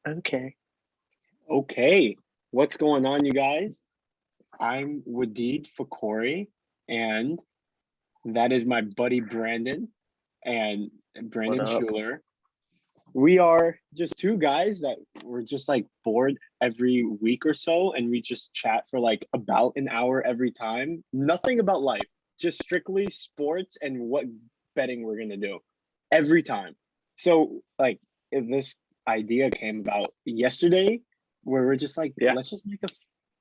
Okay. Okay, what's going on, you guys? I'm Wadid Fakori, and that is my buddy Brandon and What Brandon up? Schuler. We are just two guys that were just like bored every week or so, and we just chat for like about an hour every time. Nothing about life, just strictly sports and what betting we're gonna do every time. So, like, if this idea came about yesterday, where we're just like, Yeah. let's just make a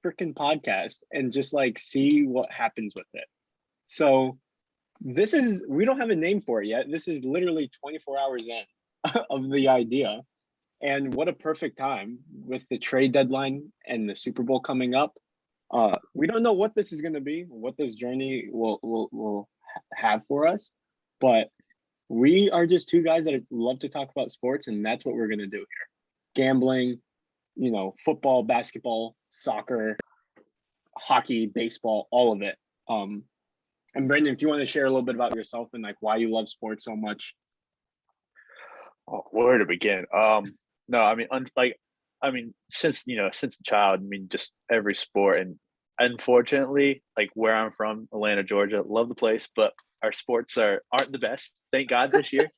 freaking podcast and just like see what happens with it. So, we don't have a name for it yet. This is literally 24 hours in of the idea. And what a perfect time with the trade deadline and the Super Bowl coming up. We don't know what this is going to be, what this journey will have for us, but we are just two guys that love to talk about sports, and that's what we're going to do here. Gambling, football, basketball, soccer, hockey, baseball, all of it. And Brendan, if you want to share a little bit about yourself and like why you love sports so much. Oh, where to begin? No, I mean, since since a child, just every sport, and unfortunately, like where I'm from, Atlanta, Georgia, love the place, but our sports aren't the best. Thank God this year,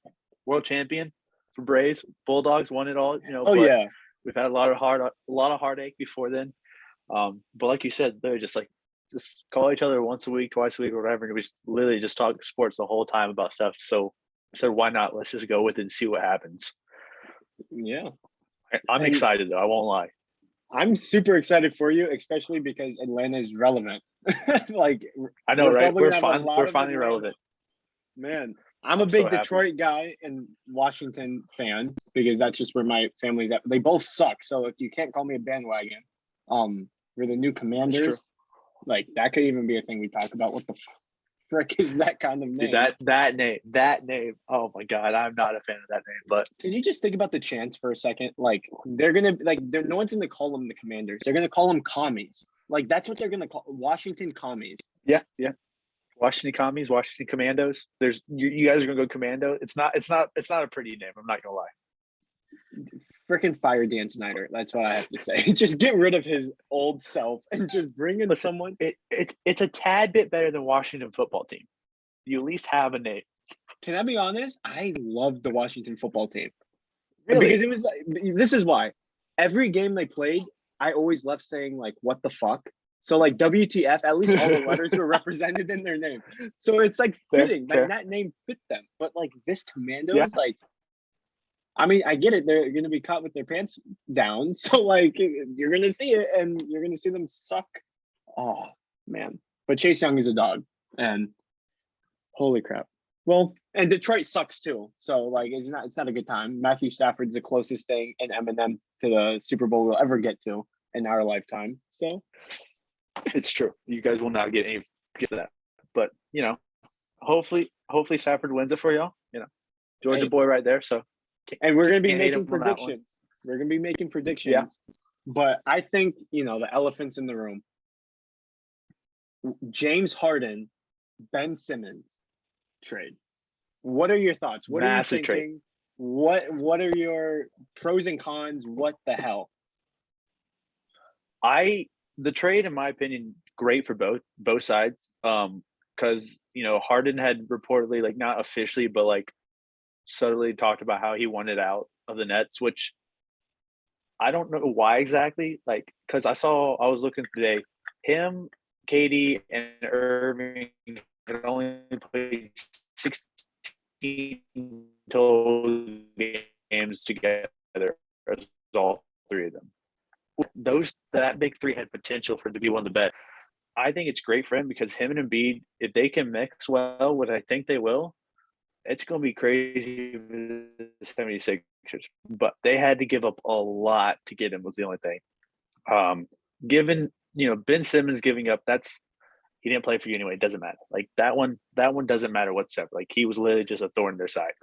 world champion for Braves, Bulldogs won it all, Oh but yeah, we've had a lot of heartache before then. But like you said, they're just call each other once a week, twice a week, or whatever, and we literally just talk sports the whole time about stuff. So why not? Let's just go with it and see what happens. yeah. I'm And excited though. I won't lie. I'm super excited for you, especially because Atlanta is relevant. Like I know, we're right? probably gonna have a lot We're of finally Atlanta. relevant. Man, I'm a I'm so big happy. Detroit guy and Washington fan because that's just where my family's at. They both suck, so if you can't call me a bandwagon, we're the new It's true. Commanders. Like that could even be a thing we talk about. What the frick is that kind of Dude, name? that name. Oh my God, I'm not a fan of that name. But Can you just think about the chance for a second? Like no one's gonna call them the Commanders. They're gonna call them commies. Like that's what they're gonna call Washington commies. yeah. Washington Commies, Washington Commandos. There's you guys are gonna go Commando. It's not a pretty name. I'm not gonna lie. Freaking fire Dan Snyder. That's what I have to say. Just get rid of his old self and just bring in Listen, someone. it's a tad bit better than Washington football team. You at least have a name. Can I be honest? I loved the Washington football team because Really? it was like, this is why every game they played, I always left saying like, what the fuck? So like WTF, at least all the letters were represented in their name. So it's like Fair, fitting. Like fair. that name fit them. But like this Yeah. Commandos, like I mean, I get it. They're going to be caught with their pants down. So, like, you're going to see it and you're going to see them suck. Oh, man. But Chase Young is a dog. And holy crap. Well, and Detroit sucks too. So, like, it's not a good time. Matthew Stafford's the closest thing in Eminem to the Super Bowl we'll ever get to in our lifetime. So, It's true. You guys will not get that. But, hopefully Stafford wins it for y'all. Georgia hey, boy right there. So and we're going to be can't hate him making on that one. predictions. We're going to be making Yeah. predictions. But I think, the elephants in the room. James Harden, Ben Simmons trade. What are your thoughts? What are you Massive trade. thinking? What are your pros and cons? What the hell? The trade, in my opinion, great for both sides. Because Harden had reportedly, like, not officially, but like subtly talked about how he wanted out of the Nets, which I don't know why exactly. Like, because I was looking today, him, Katie, and Irving had only played 16 total games together, as all three of them. That big three had potential for it to be one of the best. I think it's great for him because him and Embiid, if they can mix well, what I think they will, it's going to be crazy for the 76ers. But they had to give up a lot to get him was the only thing. Given, Ben Simmons giving up, he didn't play for you anyway. It doesn't matter. Like that one doesn't matter whatsoever. Like he was literally just a thorn in their side.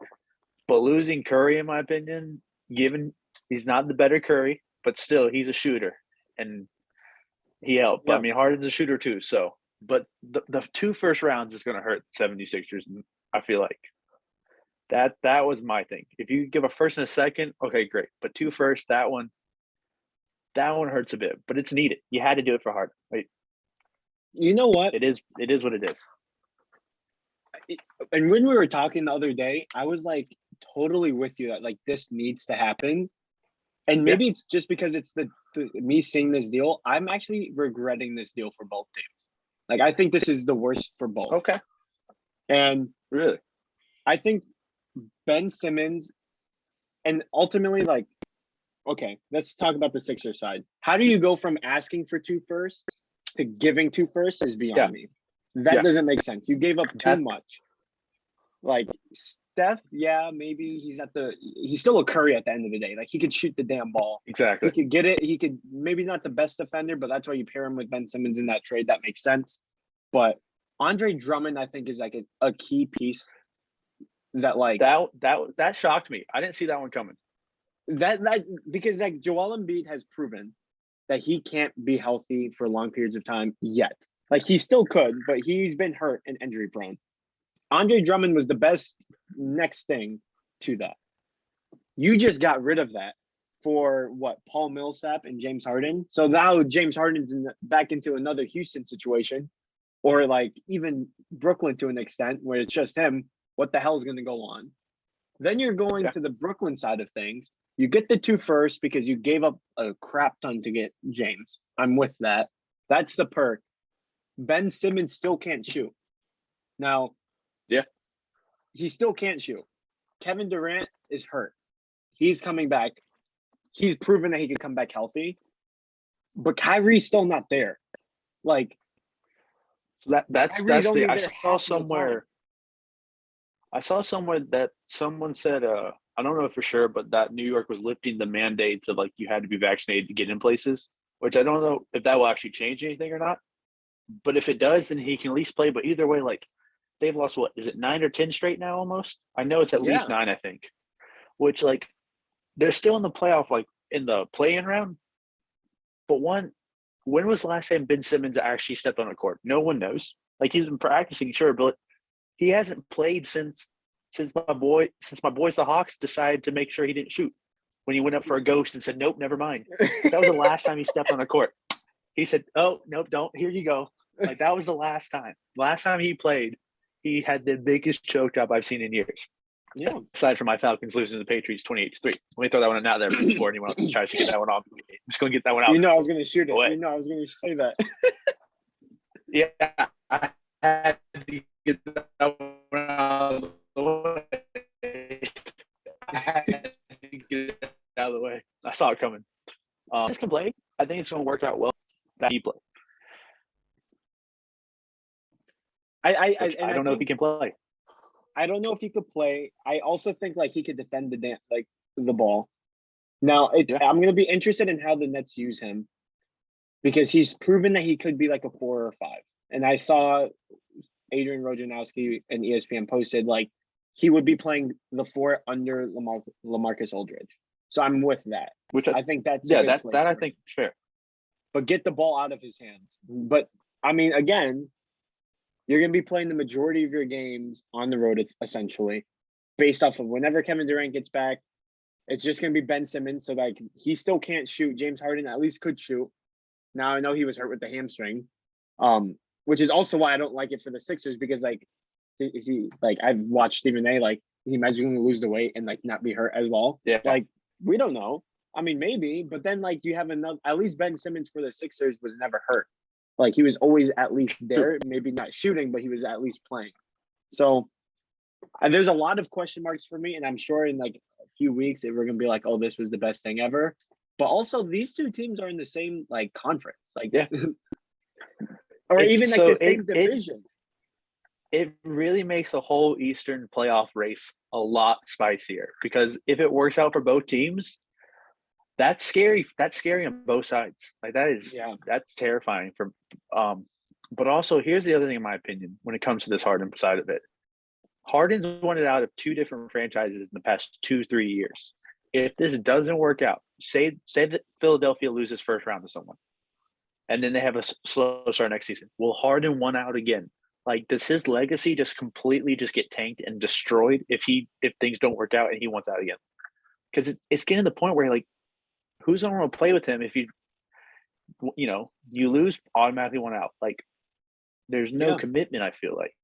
But losing Curry, in my opinion, given he's not the better Curry, but still he's a shooter and he helped. But Yep. I mean, Harden's a shooter too. So, but the two first rounds is going to hurt the 76ers, I feel like. That was my thing. If you give a first and a second, okay, great. But 2 first, that one hurts a bit, but it's needed. You had to do it for Harden. Right? You know what? It is what it is. And when we were talking the other day, I was like totally with you that like this needs to happen. And maybe it's just because it's the me seeing this deal. I'm actually regretting this deal for both teams. Like I think this is the worst for both. Okay. And Really? I think Ben Simmons, and ultimately, like, okay, let's talk about the Sixers side. How do you go from asking for 2 firsts to giving 2 firsts is beyond Yeah. me. That Yeah. doesn't make sense. You gave up too That- much. Like Steph, yeah, maybe he's still a Curry at the end of the day. Like he could shoot the damn ball. Exactly. He could get it. He could maybe not the best defender, but that's why you pair him with Ben Simmons in that trade. That makes sense. But Andre Drummond, I think, is like a key piece that like that shocked me. I didn't see that one coming. that because like Joel Embiid has proven that he can't be healthy for long periods of time yet. Like he still could, but he's been hurt and injury prone. Andre Drummond was the best next thing to that. You just got rid of that for what, Paul Millsap and James Harden. So now James Harden's back into another Houston situation, or like even Brooklyn to an extent where it's just him. What the hell is going to go on? Then you're going to the Brooklyn side of things. You get the 2 first because you gave up a crap ton to get James. I'm with that. That's the perk. Ben Simmons still can't shoot. Now, he still can't shoot. Kevin Durant is hurt. He's coming back. He's proven that he can come back healthy. But Kyrie's still not there. Like So that's Kyrie's only the I there saw half the time. somewhere that someone said I don't know for sure, but that New York was lifting the mandates of like you had to be vaccinated to get in places, which I don't know if that will actually change anything or not. But if it does, then he can at least play. But either way, like they've lost what is it 9 or 10 straight now almost? I know it's at least 9, I think. Which like they're still in the playoff, like in the play-in round. But when was the last time Ben Simmons actually stepped on a court? No one knows. Like he's been practicing, sure, but he hasn't played since my boys the Hawks decided to make sure he didn't shoot when he went up for a ghost and said, "Nope, never mind." That was the last time he stepped on a court. He said, "Oh, nope, don't. Here you go." Like that was the last time. Last time he played, he had the biggest choke job I've seen in years. Yeah. Aside from my Falcons losing to the Patriots 28-3. Let me throw that one out there before anyone else tries to get that one off. I'm just going to get that one out. You know I was going to shoot it. Away. You know I was going to say that. Yeah, I had to get that one out of the way. I had to get it out of the way. I saw it coming. This can play. I think it's going to work out well. That he play. I don't know if he can play. I don't know if he could play. I also think like he could defend the ball. Now I'm going to be interested in how the Nets use him because he's proven that he could be like a 4 or 5. And I saw Adrian Wojnarowski and ESPN posted like he would be playing the 4 under LaMarcus Aldridge. So I'm with that. Which I think that's that I think is fair. But get the ball out of his hands. But I mean, again, you're going to be playing the majority of your games on the road, essentially, based off of whenever Kevin Durant gets back. It's just going to be Ben Simmons. So, like, he still can't shoot. James Harden at least could shoot. Now, I know he was hurt with the hamstring, which is also why I don't like it for the Sixers because, like, is he, like, I've watched Stephen A, like, is he magically lose the weight and, like, not be hurt as well? Yeah. Like, we don't know. I mean, maybe. But then, like, you have at least Ben Simmons for the Sixers was never hurt. Like he was always at least there, maybe not shooting, but he was at least playing. So there's a lot of question marks for me. And I'm sure in like a few weeks, we're going to be like, oh, this was the best thing ever. But also these 2 teams are in the same like conference, like or even like the same division. It really makes the whole Eastern playoff race a lot spicier because if it works out for both teams, that's scary. That's scary on both sides. Like that's terrifying for but also here's the other thing in my opinion when it comes to this Harden side of it. Harden's wanted out of 2 different franchises in the past 2-3 years. If this doesn't work out, say that Philadelphia loses first round to someone and then they have a slow start next season. Will Harden want out again? Like, does his legacy just completely just get tanked and destroyed if things don't work out and he wants out again? Because it's getting to the point where like, who's gonna want to play with him if you lose, automatically want out? Like, there's no Yeah. commitment. I feel like.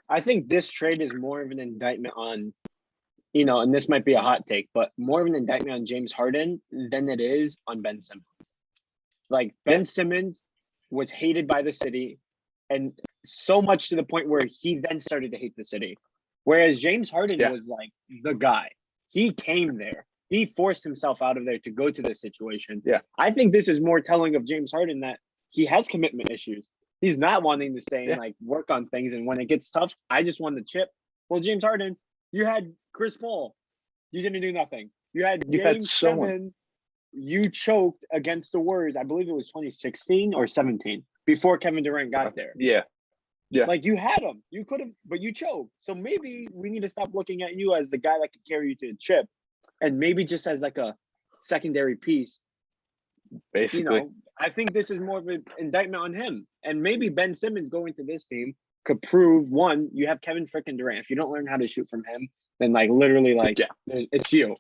I think this trade is more of an indictment on, and this might be a hot take, but more of an indictment on James Harden than it is on Ben Simmons. Like Ben Simmons was hated by the city, and so much to the point where he then started to hate the city. Whereas James Harden was like the guy. He came there. He forced himself out of there to go to this situation. Yeah. I think this is more telling of James Harden that he has commitment issues. He's not wanting to stay and like work on things. And when it gets tough, I just want to chip. Well, James Harden, you had Chris Paul. You didn't do nothing. You had Game 7. You choked against the Warriors. I believe it was 2016 or 17 before Kevin Durant got there. Yeah. Like you had him. You could have, but you choked. So maybe we need to stop looking at you as the guy that could carry you to a chip, and maybe just as like a secondary piece. Basically, I think this is more of an indictment on him. And maybe Ben Simmons going to this team could prove, one, you have Kevin frickin' Durant. If you don't learn how to shoot from him, then like literally it's you.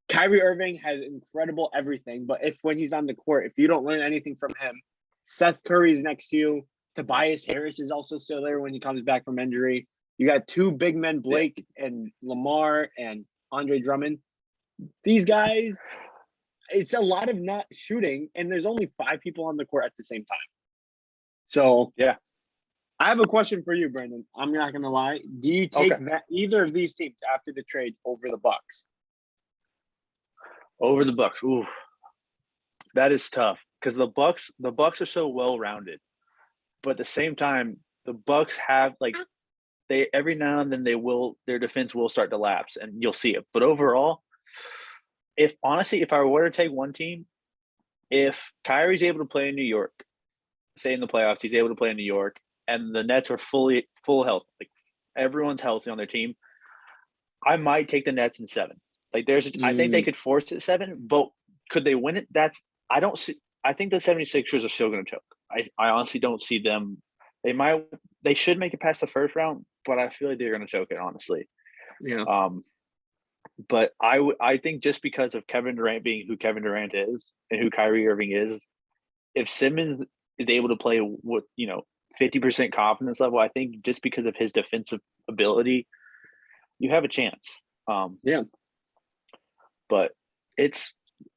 Kyrie Irving has incredible everything, but when he's on the court, if you don't learn anything from him, Seth Curry's next to you. Tobias Harris is also still there when he comes back from injury. You got two big men, Blake and Lamar and Andre Drummond. These guys, it's a lot of not shooting, and there's only 5 people on the court at the same time. So I have a question for you, Brandon. I'm not gonna lie. Do you take either of these teams after the trade over the Bucks? Over the Bucks. Ooh, that is tough because the Bucks are so well rounded, but at the same time, the Bucks have like they every now and then their defense will start to lapse, and you'll see it. But overall, if I were to take one team, if Kyrie's able to play in New York, say in the playoffs, he's able to play in New York, and the Nets are full health, like everyone's healthy on their team, I might take the Nets in 7. Like I think they could force it 7, but could they win it? I don't see. I think the 76ers are still going to choke. I honestly don't see them. They should make it past the first round, but I feel like they're going to choke it, honestly. Yeah. But I think just because of Kevin Durant being who Kevin Durant is and who Kyrie Irving is, if Simmons is able to play with 50% confidence level, I think just because of his defensive ability, you have a chance. But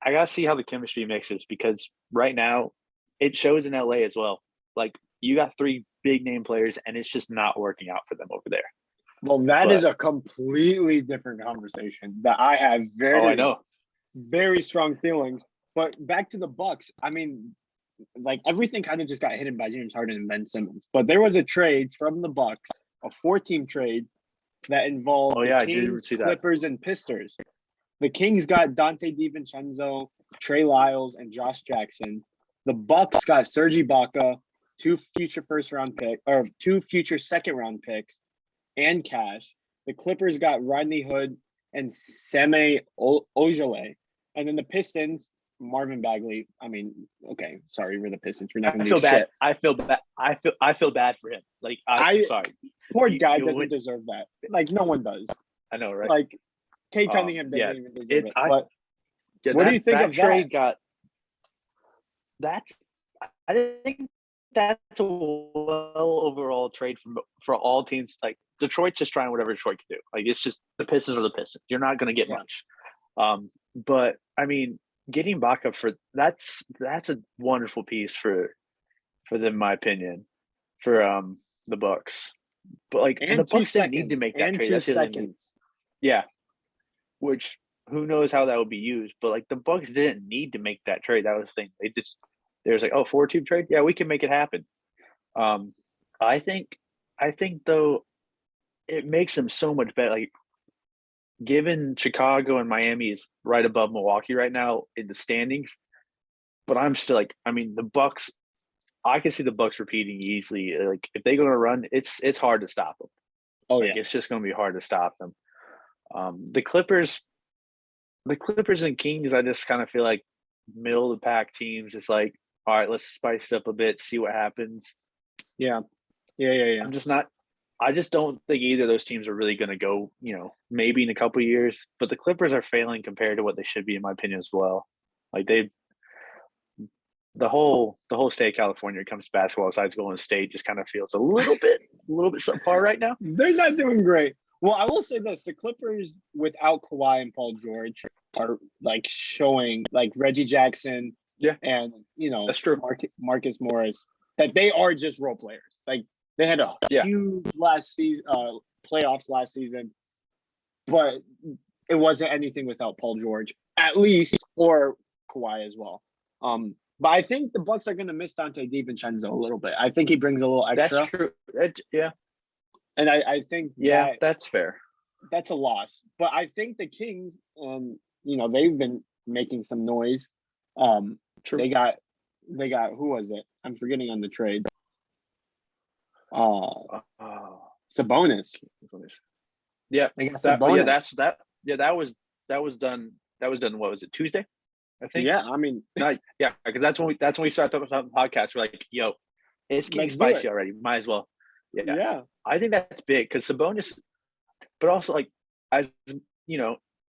I gotta see how the chemistry mixes because right now it shows in LA as well. Like you got 3 big name players and it's just not working out for them over there. Well, that is a completely different conversation that I have very strong feelings. But back to the Bucks, I mean, like everything kind of just got hidden by James Harden and Ben Simmons. But there was a trade from the Bucks, a 4-team trade that involved the Kings, Clippers, and Pistons. The Kings got Dante DiVincenzo, Trey Lyles, and Josh Jackson. The Bucks got Serge Ibaka, 2 future second-round picks, and cash. The Clippers got Rodney Hood and Semi Ojeleye. And then the Pistons, Marvin Bagley. I mean, okay, sorry, we're the Pistons. We're not going to do shit. I feel bad for him. Like, I'm sorry. Poor guy doesn't deserve that. Like, no one does. I know, right? Like, Kate Cunningham doesn't even deserve it. But what do you think of that? I think that's a well overall trade for all teams. Like Detroit's just trying whatever Detroit can do. Like it's just the Pistons are the Pistons. You're not going to get much. But I mean, getting Baca that's a wonderful piece for them, in my opinion, for the Bucks. But like the Bucks didn't need to make that trade. That's 2 seconds. Yeah. Which who knows how that would be used, but like the Bucks didn't need to make that trade. That was the thing. They was like, 4-team trade. Yeah, we can make it happen. I think though, it makes them so much better. Like, given Chicago and Miami is right above Milwaukee right now in the standings, but I'm still like, I mean, the Bucks. I can see the Bucks repeating easily. Like if they go on a run, it's hard to stop them. It's just going to be hard to stop them. The Clippers and Kings, I just kind of feel like middle of the pack teams. It's like, all right, let's spice it up a bit, see what happens. Yeah. Yeah. I just don't think either of those teams are really going to go, maybe in a couple of years, but the Clippers are failing compared to what they should be, in my opinion, as well. Like the whole state of California, when it comes to basketball, besides Golden State, just kind of feels a little bit subpar right now. They're not doing great. Well, I will say this: the Clippers without Kawhi and Paul George are like showing, like Reggie Jackson, Yeah, and that's true. Marcus Morris, that they are just role players. Like they had a huge last season, playoffs last season, but it wasn't anything without Paul George, at least, or Kawhi as well. But I think the Bucks are going to miss Dante DiVincenzo a little bit. I think he brings a little extra. That's true. Yeah. And I think that's fair. That's a loss. But I think the Kings, they've been making some noise. True. They got who was it? I'm forgetting on the trade. Sabonis. Yeah. They got Sabonis. That was done. What was it, Tuesday? I think. Yeah, I mean, because that's when we started talking about the podcast. We're like, yo, it's getting spicy already. Might as well. Yeah. I think that's big because Sabonis, but also like, as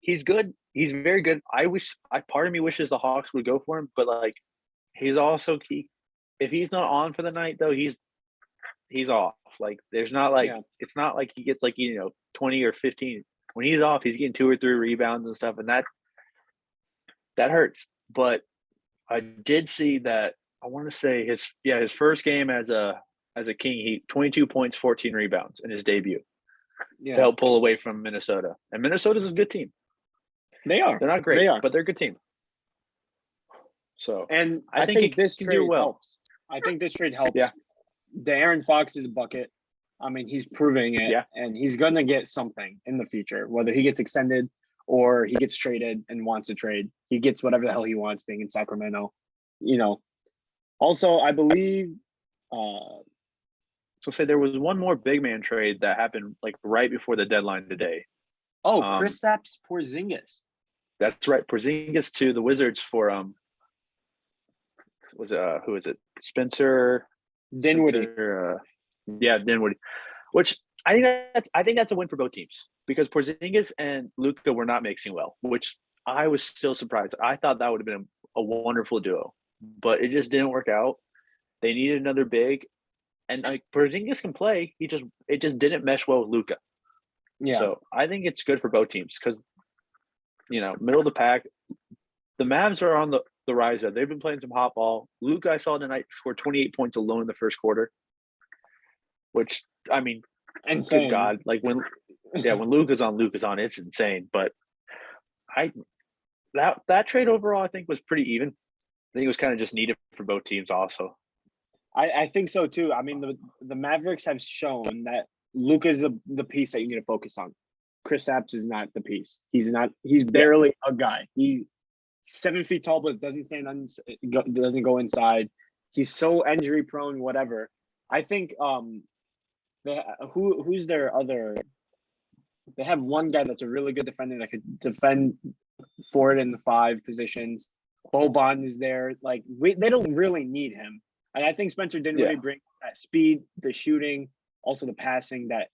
he's good. He's very good. Part of me wishes the Hawks would go for him, but like, he's also key. If he's not on for the night though, he's off. Like, there's not like it's not like he gets like 20 or 15. When he's off, he's getting 2 or 3 rebounds and stuff, and that hurts. But I did see that. I want to say his first game as a King, he 22 points, 14 rebounds in his debut to help pull away from Minnesota. And Minnesota's a good team. They are. They're not great, but they're a good team. So, and I think this trade helps. I think this trade helps. Yeah. De'Aaron Fox is a bucket. I mean, he's proving it, and he's going to get something in the future, whether he gets extended or he gets traded and wants to trade. He gets whatever the hell he wants being in Sacramento. Also, I believe so say there was one more big man trade that happened like right before the deadline today. Oh, Kristaps Porzingis. That's right. Porzingis to the Wizards for who is it? Spencer Dinwiddie. Dinwiddie. Which I think that's a win for both teams because Porzingis and Luka were not mixing well, which I was still surprised. I thought that would have been a wonderful duo, but it just didn't work out. They needed another big, and like Porzingis can play. It just didn't mesh well with Luka. Yeah. So I think it's good for both teams because middle of the pack. The Mavs are on the rise up. They've been playing some hot ball. Luka, I saw tonight, scored 28 points alone in the first quarter, which, I mean, insane. Good God. Like, when Luka's on, it's insane. But that trade overall, I think, was pretty even. I think it was kind of just needed for both teams also. I think so, too. I mean, the Mavericks have shown that Luka is the piece that you need to focus on. Kristaps is not the piece. He's barely a guy. He's 7 feet tall, but doesn't go inside. He's so injury prone, whatever. I think who's their other? They have one guy that's a really good defender that could defend forward in the 5 positions. Boban is there. Like, they don't really need him, and I think Spencer Dinwiddie brings that speed, the shooting, also the passing that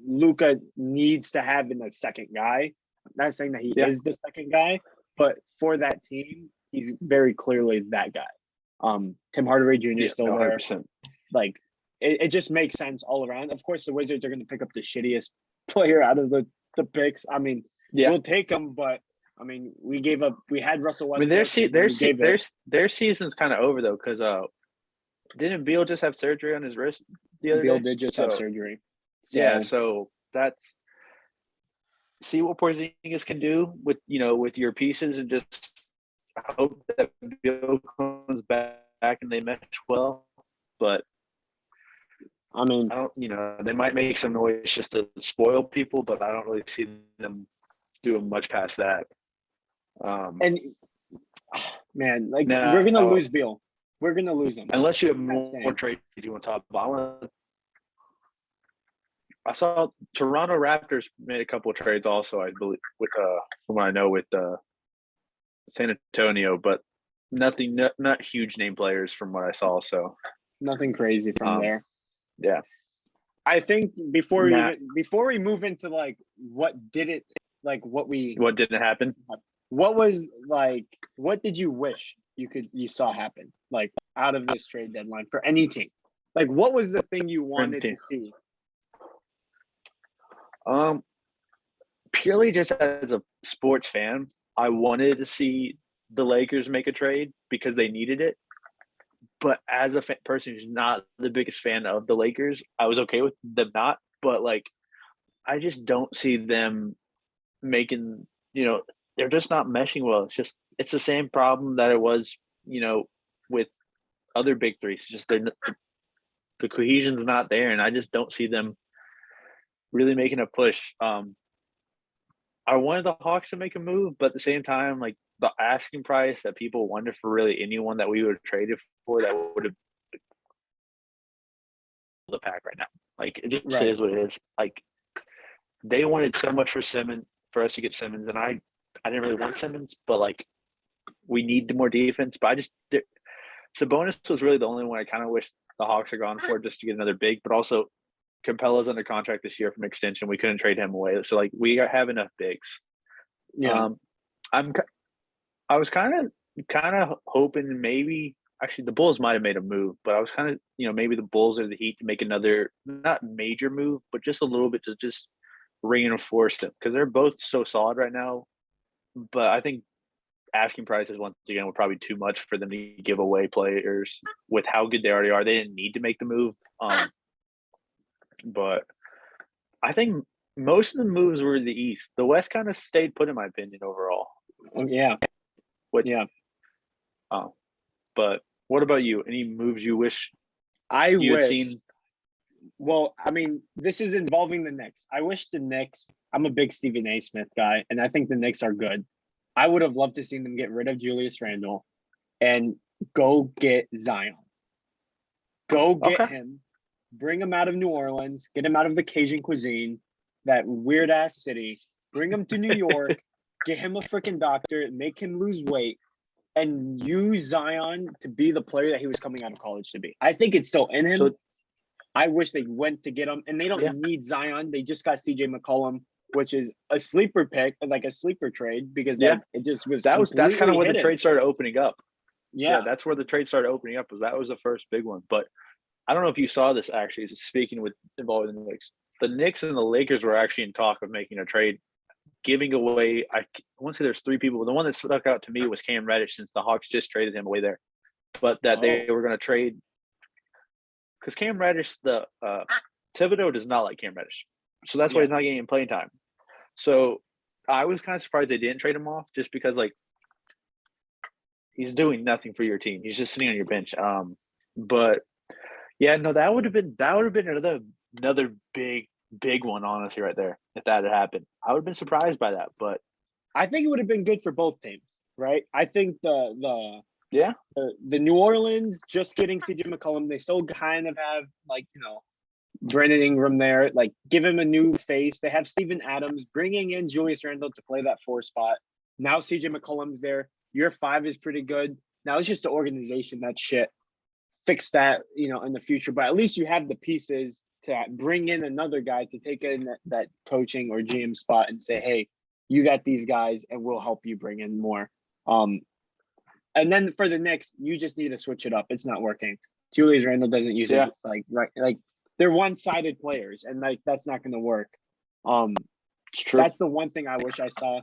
Luka needs to have in the second guy. I'm not saying that he is the second guy, but for that team, he's very clearly that guy. Tim Hardaway Jr. is still 100%. There. Like, it just makes sense all around. Of course, the Wizards are going to pick up the shittiest player out of the picks. I mean, we'll take him, but I mean, we had Russell Westbrook. I mean, their season's kind of over though, because didn't Beal just have surgery on his wrist the other day? Beal did just have surgery. So that's see what Porzingis can do with your pieces, and just hope that Beal comes back and they mesh well. But I mean, they might make some noise just to spoil people, but I don't really see them doing much past that. And man, like, we're gonna lose Beal. We're gonna lose him unless you have more trades you want to talk about. I saw Toronto Raptors made a couple of trades also, I believe, with from what I know, with San Antonio, but nothing, not huge name players from what I saw. So nothing crazy from there. Yeah. I think Nah, before we move into like what did it like what didn't happen what was like what did you wish you saw happen like out of this trade deadline for any team? Like what was the thing you for the wanted team? to see? Um, Purely just as a sports fan, I wanted to see the Lakers make a trade because they needed it. But as a person who's not the biggest fan of the Lakers, I was okay with them not. But like, I just don't see them making. They're just not meshing well. It's the same problem that it was, with other big threes. It's just the cohesion's not there, and I just don't see them really making a push. I wanted the Hawks to make a move, but at the same time, like the asking price that people wanted for really anyone that we would have traded for that would have the pack right now. Like it just Right. is what it is. Like they wanted so much for us to get Simmons, and I didn't really want Simmons, but like we need more defense. But Sabonis was really the only one I kind of wish the Hawks had gone for just to get another big, but also Capella's under contract this year from extension. We couldn't trade him away, so like we have enough bigs. Yeah. Um, I'm I was kind of hoping maybe actually the Bulls might have made a move, but I was kind of maybe the Bulls or the Heat to make another not major move, but just a little bit to just reinforce them because they're both so solid right now. But I think asking prices once again were probably too much for them to give away players with how good they already are. They didn't need to make the move. But I think most of the moves were in the East. The West kind of stayed put, in my opinion, overall. Yeah. What? Yeah. Oh, but what about you? Any moves you wish I you had wish. seen? Well, I mean, this is involving the Knicks. I wish the Knicks. I'm a big Stephen A. Smith guy, and I think the Knicks are good. I would have loved to see them get rid of Julius Randle and go get Zion. Go get Okay, him, bring him out of New Orleans, get him out of the Cajun cuisine, that weird ass city, bring him to New York, get him a freaking doctor, make him lose weight, and use Zion to be the player that he was coming out of college to be. I think it's still in him. so I wish they went to get him, and they yeah, don't need Zion. They just got CJ McCollum, which is a sleeper pick, like a sleeper trade, because yeah, like it just was that's kind of completely where the hidden. trade started opening up. Yeah, Yeah. that's where the trade started opening up. Was that was the first big one. But I don't know if you saw this actually. Speaking with involving the Knicks, the Knicks and the Lakers were actually in talk of making a trade, giving away. I want to say there's three people. But the one that stuck out to me was Cam Reddish, since the Hawks just traded him away there. But that they Oh. were going to trade because Cam Reddish, the Thibodeau does not like Cam Reddish, so that's why Yeah. he's not getting playing time. So I was kind of surprised they didn't trade him off, just because like he's doing nothing for your team. He's just sitting on your bench. But yeah, no, that would have been another big one, honestly, right there. If that had happened, I would have been surprised by that. But I think it would have been good for both teams, right? I think yeah, the New Orleans just getting CJ McCollum, they still kind of have like Brandon Ingram there, like give him a new face. They have Steven Adams bringing in Julius Randle to play that 4 spot. Now CJ McCollum's there. Your 5 is pretty good. Now it's just the organization that shit. Fix that, in the future. But at least you have the pieces to bring in another guy to take in that coaching or GM spot and say, hey, you got these guys and we'll help you bring in more. And then for the Knicks, you just need to switch it up. It's not working. Julius Randle doesn't use his yeah, like they're one-sided players, and like that's not going to work. it's true. That's the one thing I wish I saw.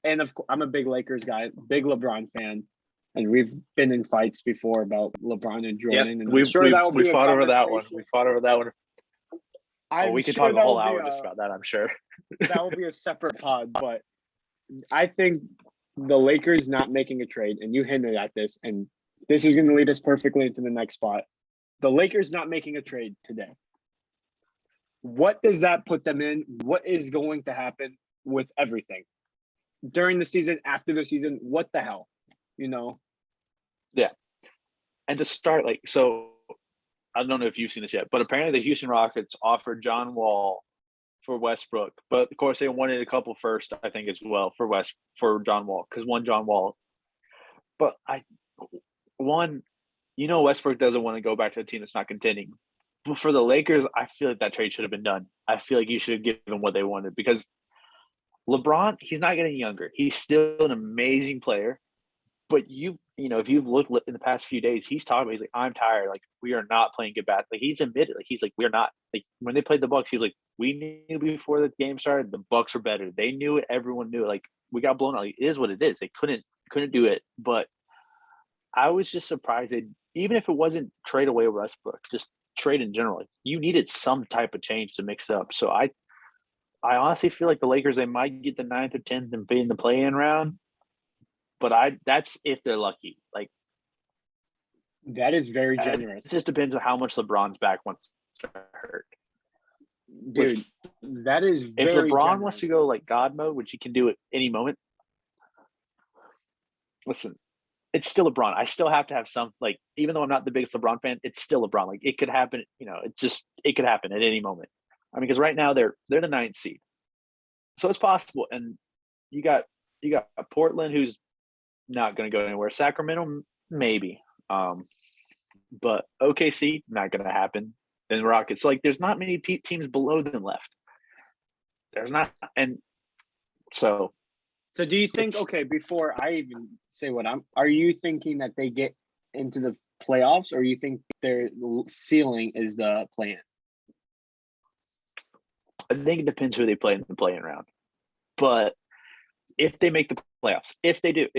And of course, I'm a big Lakers guy, big LeBron fan, and we've been in fights before about LeBron and Yep, Jordan, and I'm we sure we that will we be a fought over that one. conversation. We fought over that one. Oh, I'm we could sure talk a that whole will be hour just about that. I'm sure. that will be a separate pod, but I think the Lakers not making a trade, and you hinted at this, and this is going to lead us perfectly into the next spot. The Lakers not making a trade today. What does that put them in? What is going to happen with everything during the season, after the season? What the hell? Yeah, and to start, like, so I don't know if you've seen this yet, but apparently the Houston Rockets offered John Wall for Westbrook, but of course they wanted a couple first, I think, as well for John Wall, because one John Wall. But Westbrook doesn't want to go back to a team that's not contending. But for the Lakers, I feel like that trade should have been done. I feel like you should have given them what they wanted because LeBron, he's not getting younger. He's still an amazing player. But if you've looked in the past few days, he's talking about, he's like, I'm tired. Like, we are not playing good basketball. Like, he's admitted, like, he's like, we're not. Like, when they played the Bucks, he's like, we knew before the game started, the Bucks were better. They knew it. Everyone knew it. Like, we got blown out. Like, it is what it is. They couldn't do it. But I was just surprised that even if it wasn't trade away Westbrook, just trade in general, like, you needed some type of change to mix it up. So I honestly feel like the Lakers, they might get the 9th or 10th and be in the play-in round. But that's if they're lucky. Like, That is very generous. it just depends on how much LeBron's back once they're hurt. Dude, that is If very LeBron generous. wants to go like God mode, which he can do at any moment, listen, it's still LeBron. I still have to have some, like, even though I'm not the biggest LeBron fan, it's still LeBron. Like, it could happen, it could happen at any moment. I mean, because right now they're the 9th seed. So it's possible. And you got Portland, who's not going to go anywhere. Sacramento, maybe. But OKC, not going to happen. Then Rockets. Like, there's not many teams below them left. There's not. And so do you think, okay, before I even say are you thinking that they get into the playoffs, or you think their ceiling is the play-in? I think it depends who they play in the play-in round. But if they make the playoffs, if they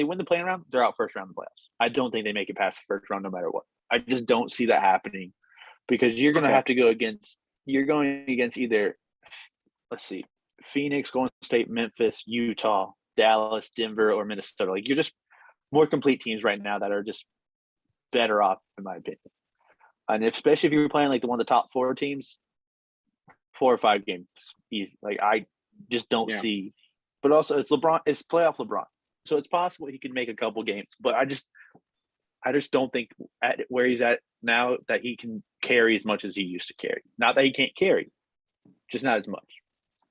win the play-in round, they're out first round of the playoffs. I don't think they make it past the first round no matter what. I just don't see that happening because you're going to have to go against either, let's see, Phoenix, Golden State, Memphis, Utah, Dallas, Denver, or Minnesota. Like, you're just more complete teams right now that are just better off, in my opinion. And especially if you're playing like one of the top 4 teams, 4 or 5 games easy. Like, I just don't see. But also, it's LeBron. It's playoff LeBron, so it's possible he can make a couple games. But I just don't think at where he's at now that he can carry as much as he used to carry. Not that he can't carry, just not as much.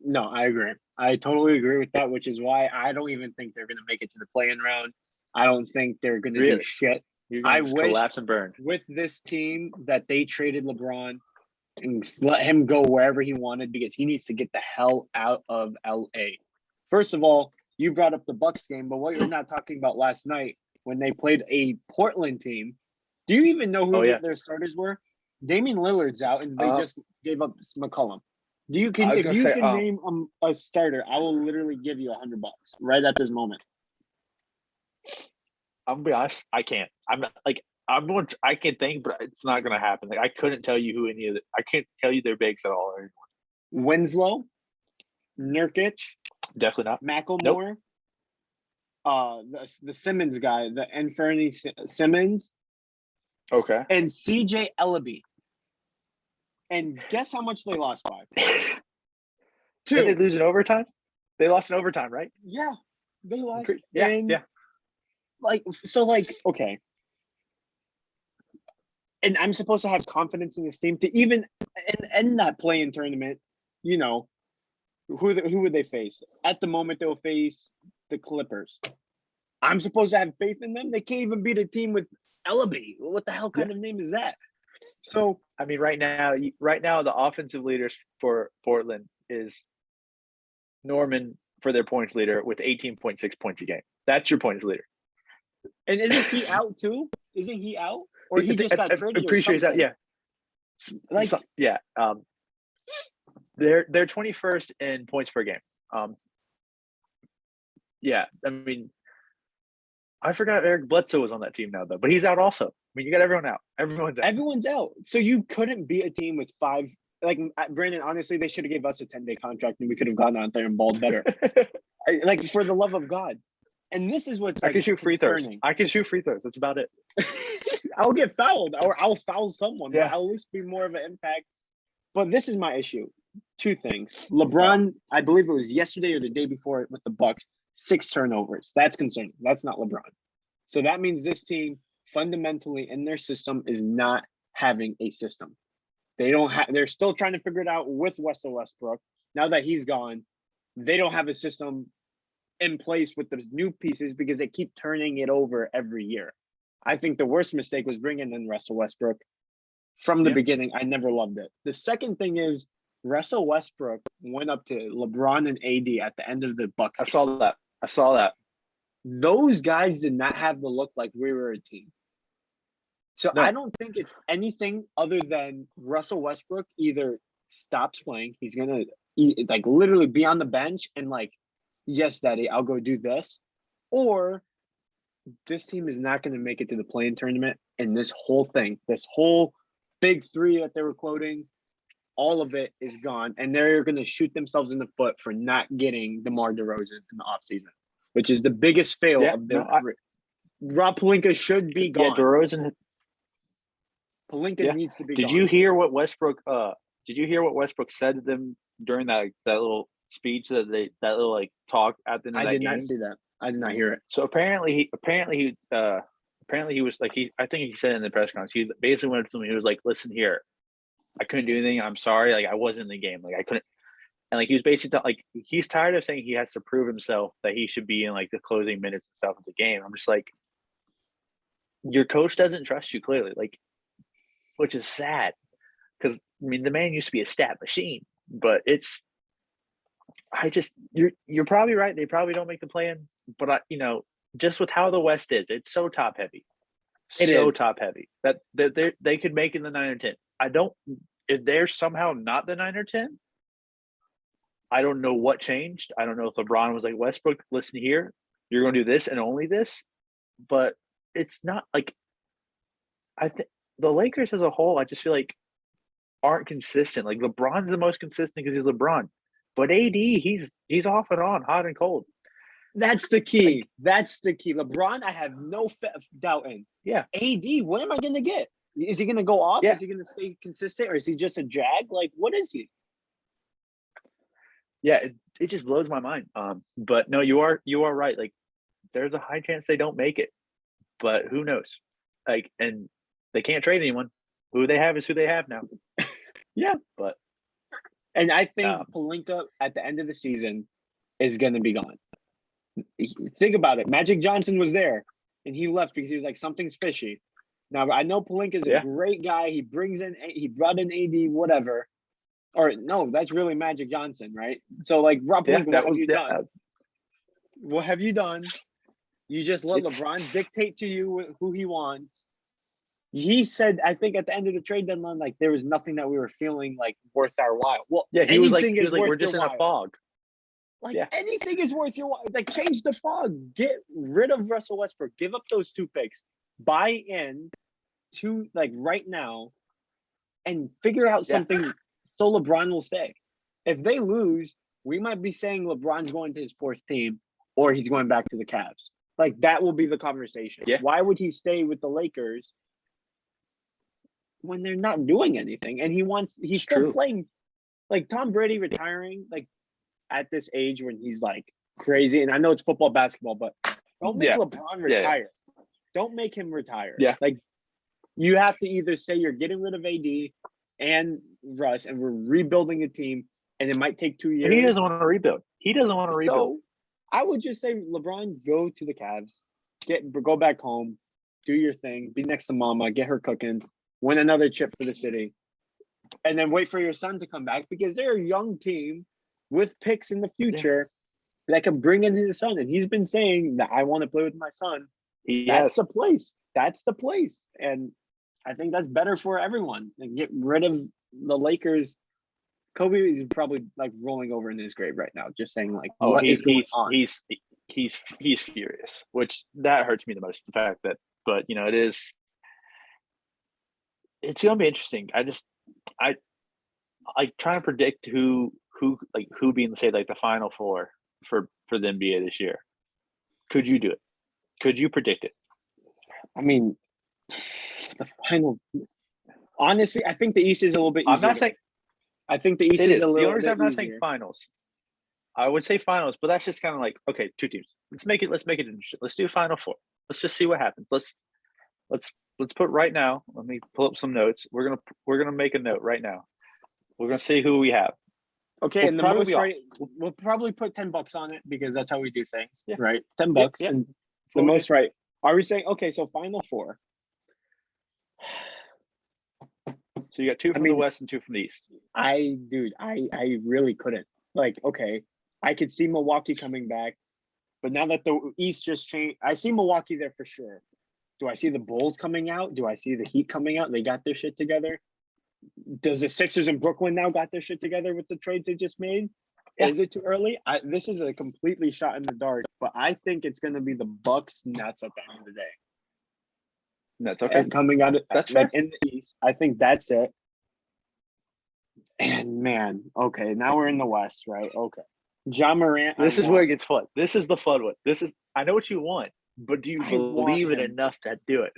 No, I agree. I totally agree with that, which is why I don't even think they're going to make it to the play-in round. I don't think they're going to do shit. I wish collapse and burn with this team that they traded LeBron and let him go wherever he wanted because he needs to get the hell out of LA. First of all, you brought up the Bucks game, but what you're not talking about last night when they played a Portland team. Do you even know who their starters were? Damian Lillard's out, and they just gave up McCollum. If you can name a starter, I will literally give you $100 right at this moment. I'm gonna be honest, I can't. I'm not like I can think, but it's not gonna happen. Like, I couldn't tell you who any of I can't tell you their bigs at all. Or Winslow, Nurkic, definitely not. Macklemore, the Simmons guy, the Anthony Simmons. Okay. And CJ Ellaby. And guess how much they lost by? 2. Did they lose in overtime? They lost in overtime, right? Yeah. They lost. Yeah. Okay. And I'm supposed to have confidence in this team to even end that play-in tournament. Who would they face? At the moment, they'll face the Clippers. I'm supposed to have faith in them. They can't even beat a team with Ellaby. What the hell kind of name is that? So, I mean, right now, the offensive leaders for Portland is Norman for their points leader with 18.6 points a game. That's your points leader. And isn't he out too? Isn't he out? Or he just got traded? I'm pretty sure he's out. Yeah. They're 21st in points per game. Yeah, I mean, I forgot Eric Bledsoe was on that team now, though, but he's out also. I mean, you got everyone out. Everyone's out. So you couldn't beat a team with 5. Like, Brandon, honestly, they should have gave us a 10-day contract and we could have gone out there and balled better. Like, for the love of God. And this is what's I can shoot free throws. That's about it. I'll get fouled or I'll foul someone. Yeah. But I'll at least be more of an impact. But this is my issue. 2 things. LeBron, I believe it was yesterday or the day before with the Bucks, 6 turnovers. That's concerning. That's not LeBron. So that means this team fundamentally in their system is not having a system. They're still trying to figure it out with Russell Westbrook. Now that he's gone, they don't have a system in place with the new pieces because they keep turning it over every year. I think the worst mistake was bringing in Russell Westbrook from the Yeah. beginning, I never loved it. The second thing is Russell Westbrook went up to LeBron and AD at the end of the Bucks I game. saw that. I saw that. Those guys did not have the look like we were a team. So No. I don't think it's anything other than Russell Westbrook either stops playing, he's gonna like literally be on the bench and like, yes, daddy, I'll go do this, or this team is not going to make it to the play-in tournament, and this whole thing, this whole big three that they were quoting, all of it is gone, and they're going to shoot themselves in the foot for not getting DeMar DeRozan in the offseason, which is the biggest fail Yeah, of their no, career. Rob Pelinka should be Yeah, gone. DeRozan. Pelinka Yeah. needs to be Did gone. you hear what Westbrook? Did you hear what Westbrook said to them during that little speech that little like talk at the end of I that did game? not see that. I did not hear it. So apparently he was like I think he said in the press conference, he basically went up to him. He was like, "Listen here, I couldn't do anything. I'm sorry. Like I wasn't in the game. Like I couldn't." And like he was basically like he's tired of saying he has to prove himself that he should be in like the closing minutes and stuff of the game. I'm just like, your coach doesn't trust you clearly, like, which is sad because I mean the man used to be a stat machine, but you're probably right. They probably don't make the play-in, but just with how the West is, it's so top heavy. It So is. top heavy that they could make in the 9 or 10. If they're somehow not the 9 or 10, I don't know what changed. I don't know if LeBron was like, Westbrook, listen here, you're going to do this and only this. But it's not like I think the Lakers as a whole, I just feel like aren't consistent. Like LeBron's the most consistent because he's LeBron, but AD he's off and on, hot and cold. That's the key. That's the key. LeBron, I have no doubt in. Yeah. AD, what am I going to get? Is he going to go off? Yeah. Is he going to stay consistent, or is he just a jag? Like, what is he? Yeah, it just blows my mind. But no, you are right. Like, there's a high chance they don't make it, but who knows? Like, and they can't trade anyone. Who they have is who they have now. Yeah, but and I think Pelinka at the end of the season is going to be gone. Think about it. Magic Johnson was there, and he left because he was like, something's fishy. Now I know Pelinka's a great guy. He brought in AD, whatever. Or no, that's really Magic Johnson, right? So like, Rob Pelinka, what have you done? What have you done? You just let LeBron dictate to you who he wants. He said, I think at the end of the trade deadline, like there was nothing that we were feeling like worth our while. Well, yeah, he was like, we're just in a fog. Like anything is worth your while. Like change the fog. Get rid of Russell Westbrook. Give up those 2 picks. Buy in to like right now, and figure out something so LeBron will stay. If they lose, we might be saying LeBron's going to his 4th team, or he's going back to the Cavs. Like that will be the conversation. Yeah. Why would he stay with the Lakers when they're not doing anything? And he's still playing. Like Tom Brady retiring, like at this age when he's like crazy. And I know it's football, basketball, but don't make LeBron retire. Yeah. Don't make him retire. Yeah. Like you have to either say you're getting rid of AD and Russ, and we're rebuilding a team, and it might take 2 years. And he doesn't want to rebuild. So I would just say, LeBron, go to the Cavs, go back home, do your thing, be next to mama, get her cooking, win another chip for the city, and then wait for your son to come back, because they're a young team with picks in the future that can bring in his son. And he's been saying that I want to play with my son. That's the place. That's the place. And I think that's better for everyone. And get rid of the Lakers. Kobe is probably like rolling over in his grave right now, just saying like, what is going on? He's furious, which that hurts me the most. The fact that, but it's gonna be interesting. I trying to predict who being say like the Final Four for the NBA this year. Could you do it? Could you predict it? I mean, the final. Honestly, I think the East is a little bit easier. I'm not saying. I think the East is a little bit easier. The only reason I'm not saying finals. I would say finals, but that's just kind of like, okay, 2 teams. Let's make it interesting. Let's do Final Four. Let's just see what happens. Let's put right now. Let me pull up some notes. We're gonna make a note right now. We're gonna see who we have. Okay, and we'll probably put $10 on it, because that's how we do things, right? $10 and the most right. Are we saying, okay, so Final Four? So you got two I from the mean, West and two from the East. dude, I really couldn't. Like, okay, I could see Milwaukee coming back, but now that the East just changed, I see Milwaukee there for sure. Do I see the Bulls coming out? Do I see the Heat coming out? They got their shit together. Does the Sixers in Brooklyn now got their shit together with the trades they just made? Yeah. Is it too early? This is a completely shot in the dark, but I think it's going to be the Bucks Nets at the end of the day. That's okay. And coming out of That's like fair. in the East, I think that's it. And man, okay, now we're in the West, right? Okay, John Morant. This is where it gets fun. This is the fun one. I know what you want, but do you I want believe it him. enough to do it?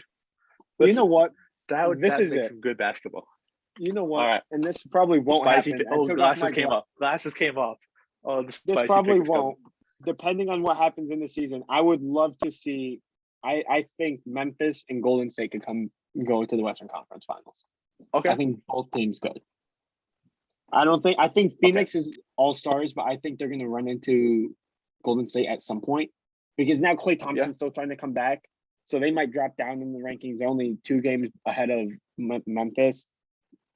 You know what? That This that is makes it. some good basketball. You know what? All right. And this probably won't Spicy. happen. Oh, I took off glasses my came off. Glasses came off. Oh, the This spicy probably pick is coming. won't. Depending on what happens in the season, I would love to see. I think Memphis and Golden State could go to the Western Conference Finals. Okay. I think both teams could. I think Phoenix is all stars, but I think they're going to run into Golden State at some point because now Klay Thompson's still trying to come back. So they might drop down in the rankings. They're only 2 games ahead of Memphis.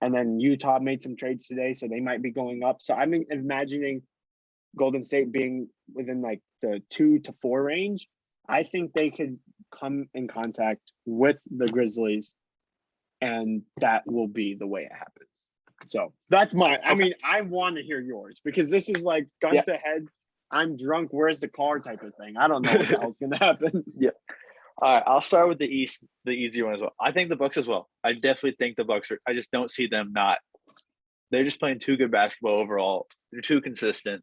And then Utah made some trades today, so they might be going up. So I'm imagining Golden State being within like the 2 to 4 range. I think they could come in contact with the Grizzlies, and that will be the way it happens. So that's I mean, I want to hear yours because this is like gun to head. I'm drunk. Where's the car type of thing? I don't know what the hell's going to happen. Yeah. All right. I'll start with the East, the easier one as well. I think the Bucks as well. I definitely think the Bucks I just don't see them not. They're just playing too good basketball overall. They're too consistent.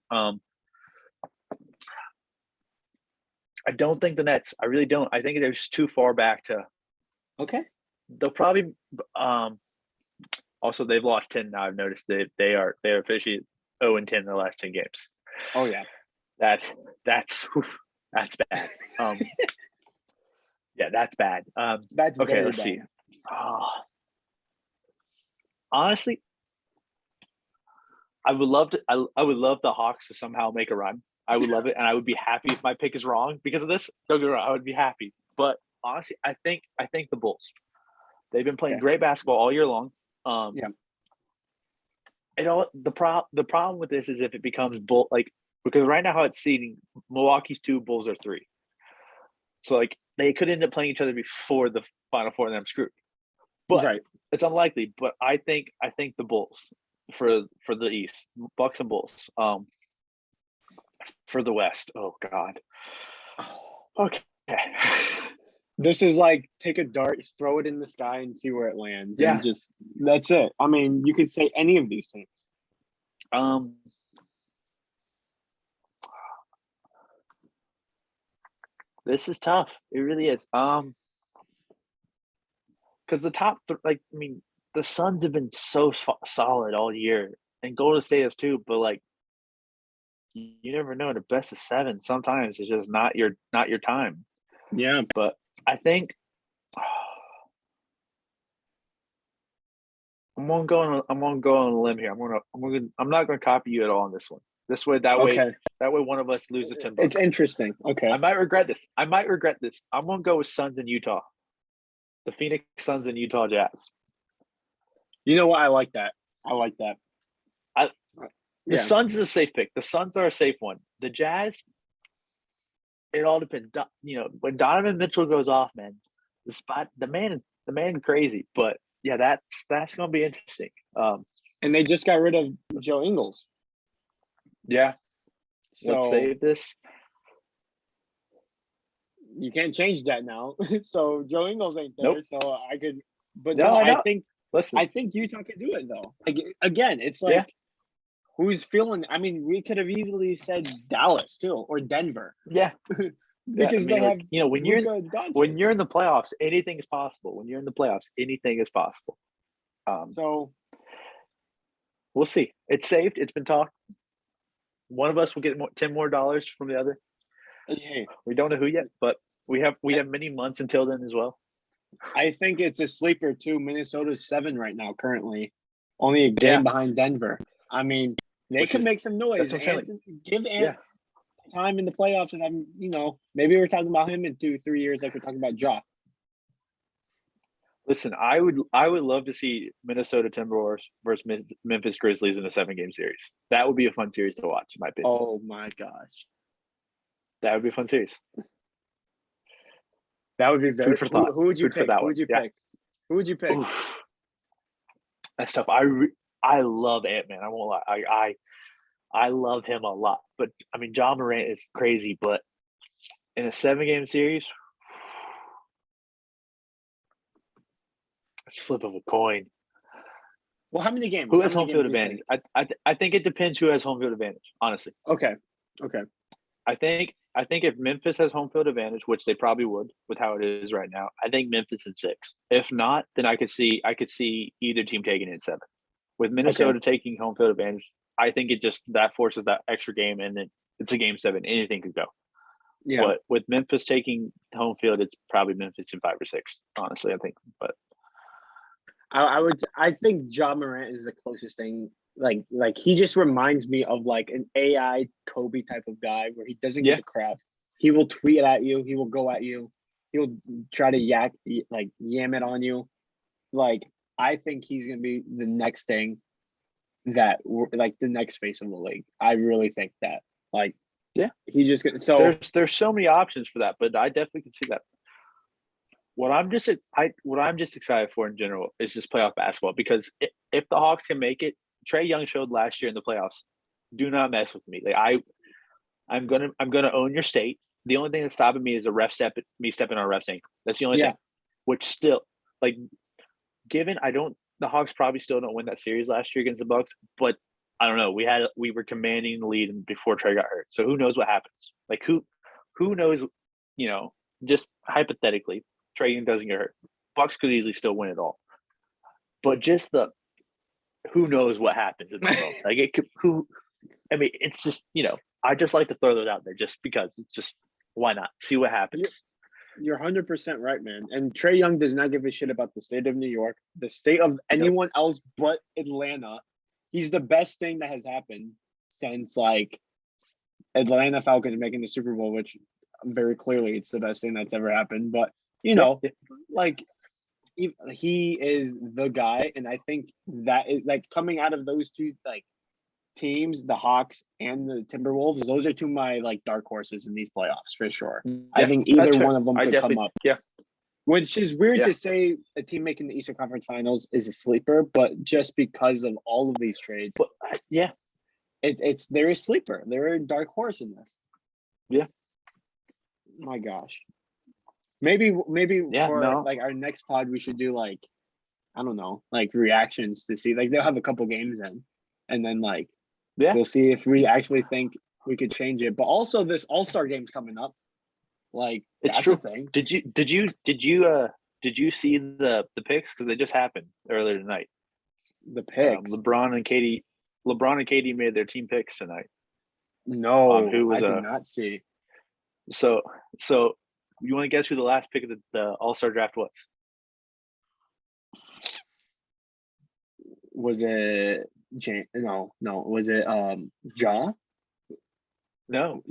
I don't think the Nets. I really don't. I think they're just too far back to. Okay. They'll probably. Also, they've lost 10 now. I've noticed they are officially 0-10 in the last 10 games. Oh yeah, that's bad. Yeah, that's bad. that's okay. Let's bad. see. Honestly, I would love to. I would love the Hawks to somehow make a run. I would love it, and I would be happy if my pick is wrong because of this. Don't get me wrong, I would be happy. But honestly, I think the Bulls. They've been playing great basketball all year long. The problem with this is if it becomes because right now how it's seeding, Milwaukee's 2, Bulls are 3. So like they could end up playing each other before the Final Four, and I'm screwed. But it's unlikely. But I think the Bulls for the East, Bucks and Bulls. For the West, oh God. Okay. This is like take a dart, throw it in the sky, and see where it lands. Yeah, and just that's it. I mean, you could say any of these teams. This is tough. It really is. Because the top, the Suns have been so solid all year, and Golden State is too. But like, you never know. The best of 7 sometimes it's just not your time. Yeah, but I think I'm gonna go on a limb here. I'm not gonna copy you at all on this one. That way one of us loses $10. It's interesting. Okay. I might regret this. I'm gonna go with Suns in Utah. The Phoenix Suns and Utah Jazz. You know what? I like that. The Suns is a safe pick. The Suns are a safe one. The Jazz, it all depends. When Donovan Mitchell goes off, man, the man crazy. But yeah, that's gonna be interesting. And they just got rid of Joe Ingles. Yeah. So let's save this. You can't change that now. So Joe Ingles ain't there. Nope. So I could, but no, I think. Listen, I think Utah could do it though. Like, again, it's like who's feeling. I mean, we could have easily said Dallas too or Denver. Yeah. Because they have when you're in the playoffs, anything is possible. When you're in the playoffs, anything is possible. So we'll see. It's saved. It's been talked. One of us will get $10 more from the other. Hey, we don't know who yet, but we have many months until then as well. I think it's a sleeper too. Minnesota's 7 right now, currently, only a game behind Denver. I mean, they can make some noise. Give time in the playoffs, and maybe we're talking about him in 2-3 years, like we're talking about Ja. Listen, I would love to see Minnesota Timberwolves versus Memphis Grizzlies in a 7-game series. That would be a fun series to watch, in my opinion. Oh my gosh. That would be a fun series. That would be very. Food for thought. Who would you Food for pick? that Who one. would you Yeah. pick? Who would you pick? Oof. That's tough. I love Ant-Man. I won't lie. I love him a lot. But I mean, John Morant is crazy. But in a 7-game series, it's a flip of a coin. Well, how many games? Who How has many home games field do you advantage? think? I think it depends who has home field advantage. Honestly, Okay. Okay. I think if Memphis has home field advantage, which they probably would with how it is right now, I think Memphis in 6. If not, then I could see either team taking it in 7. With Minnesota taking home field advantage, I think it just that forces that extra game, and then it's a game 7. Anything could go. Yeah. But with Memphis taking home field, it's probably Memphis in 5 or 6. Honestly, I think. But I think John Morant is the closest thing. Like he just reminds me of like an AI Kobe type of guy where he doesn't give a crap. He will tweet at you. He will go at you. He'll try to yam it on you. Like I think he's gonna be the next thing that like the next face of the league. I really think that. Like he's just gonna. So there's so many options for that, but I definitely can see that. What I'm just excited for in general is just playoff basketball, because if the Hawks can make it, Trae Young showed last year in the playoffs. Do not mess with me. Like I'm gonna own your state. The only thing that's stopping me is me stepping on a ref's ankle. That's the only thing. Which still, like, given the Hawks probably still don't win that series last year against the Bucks, but I don't know. We were commanding the lead before Trae got hurt, so who knows what happens? Like who knows? You know, just hypothetically, Trae Young doesn't get hurt. Bucks could easily still win it all, but just who knows what happens in the world? Like it could I mean, it's just I just like to throw those out there just because it's just why not see what happens. You're 100% right, man. And Trae Young does not give a shit about the state of New York, the state of anyone else but Atlanta. He's the best thing that has happened since like Atlanta Falcons making the Super Bowl, which very clearly it's the best thing that's ever happened. But like he is the guy, and I think that is like coming out of those two like teams, the Hawks and the Timberwolves, those are two of my like dark horses in these playoffs for sure. I think either one of them could come up. Yeah. Which is weird to say a team making the Eastern Conference Finals is a sleeper, but just because of all of these trades, it's they're a sleeper. They're a dark horse in this. Yeah. My gosh. Maybe for like our next pod we should do like I don't know, like reactions to see like they'll have a couple games in, and then like we'll see if we actually think we could change it. But also this All-Star game's coming up. Like it's that's true. A thing. Did you see the picks, because they just happened earlier tonight? The picks. LeBron and Katie made their team picks tonight. No, I did not see. So you want to guess who the last pick of the All-Star draft was? Was it No. Was it Ja? No.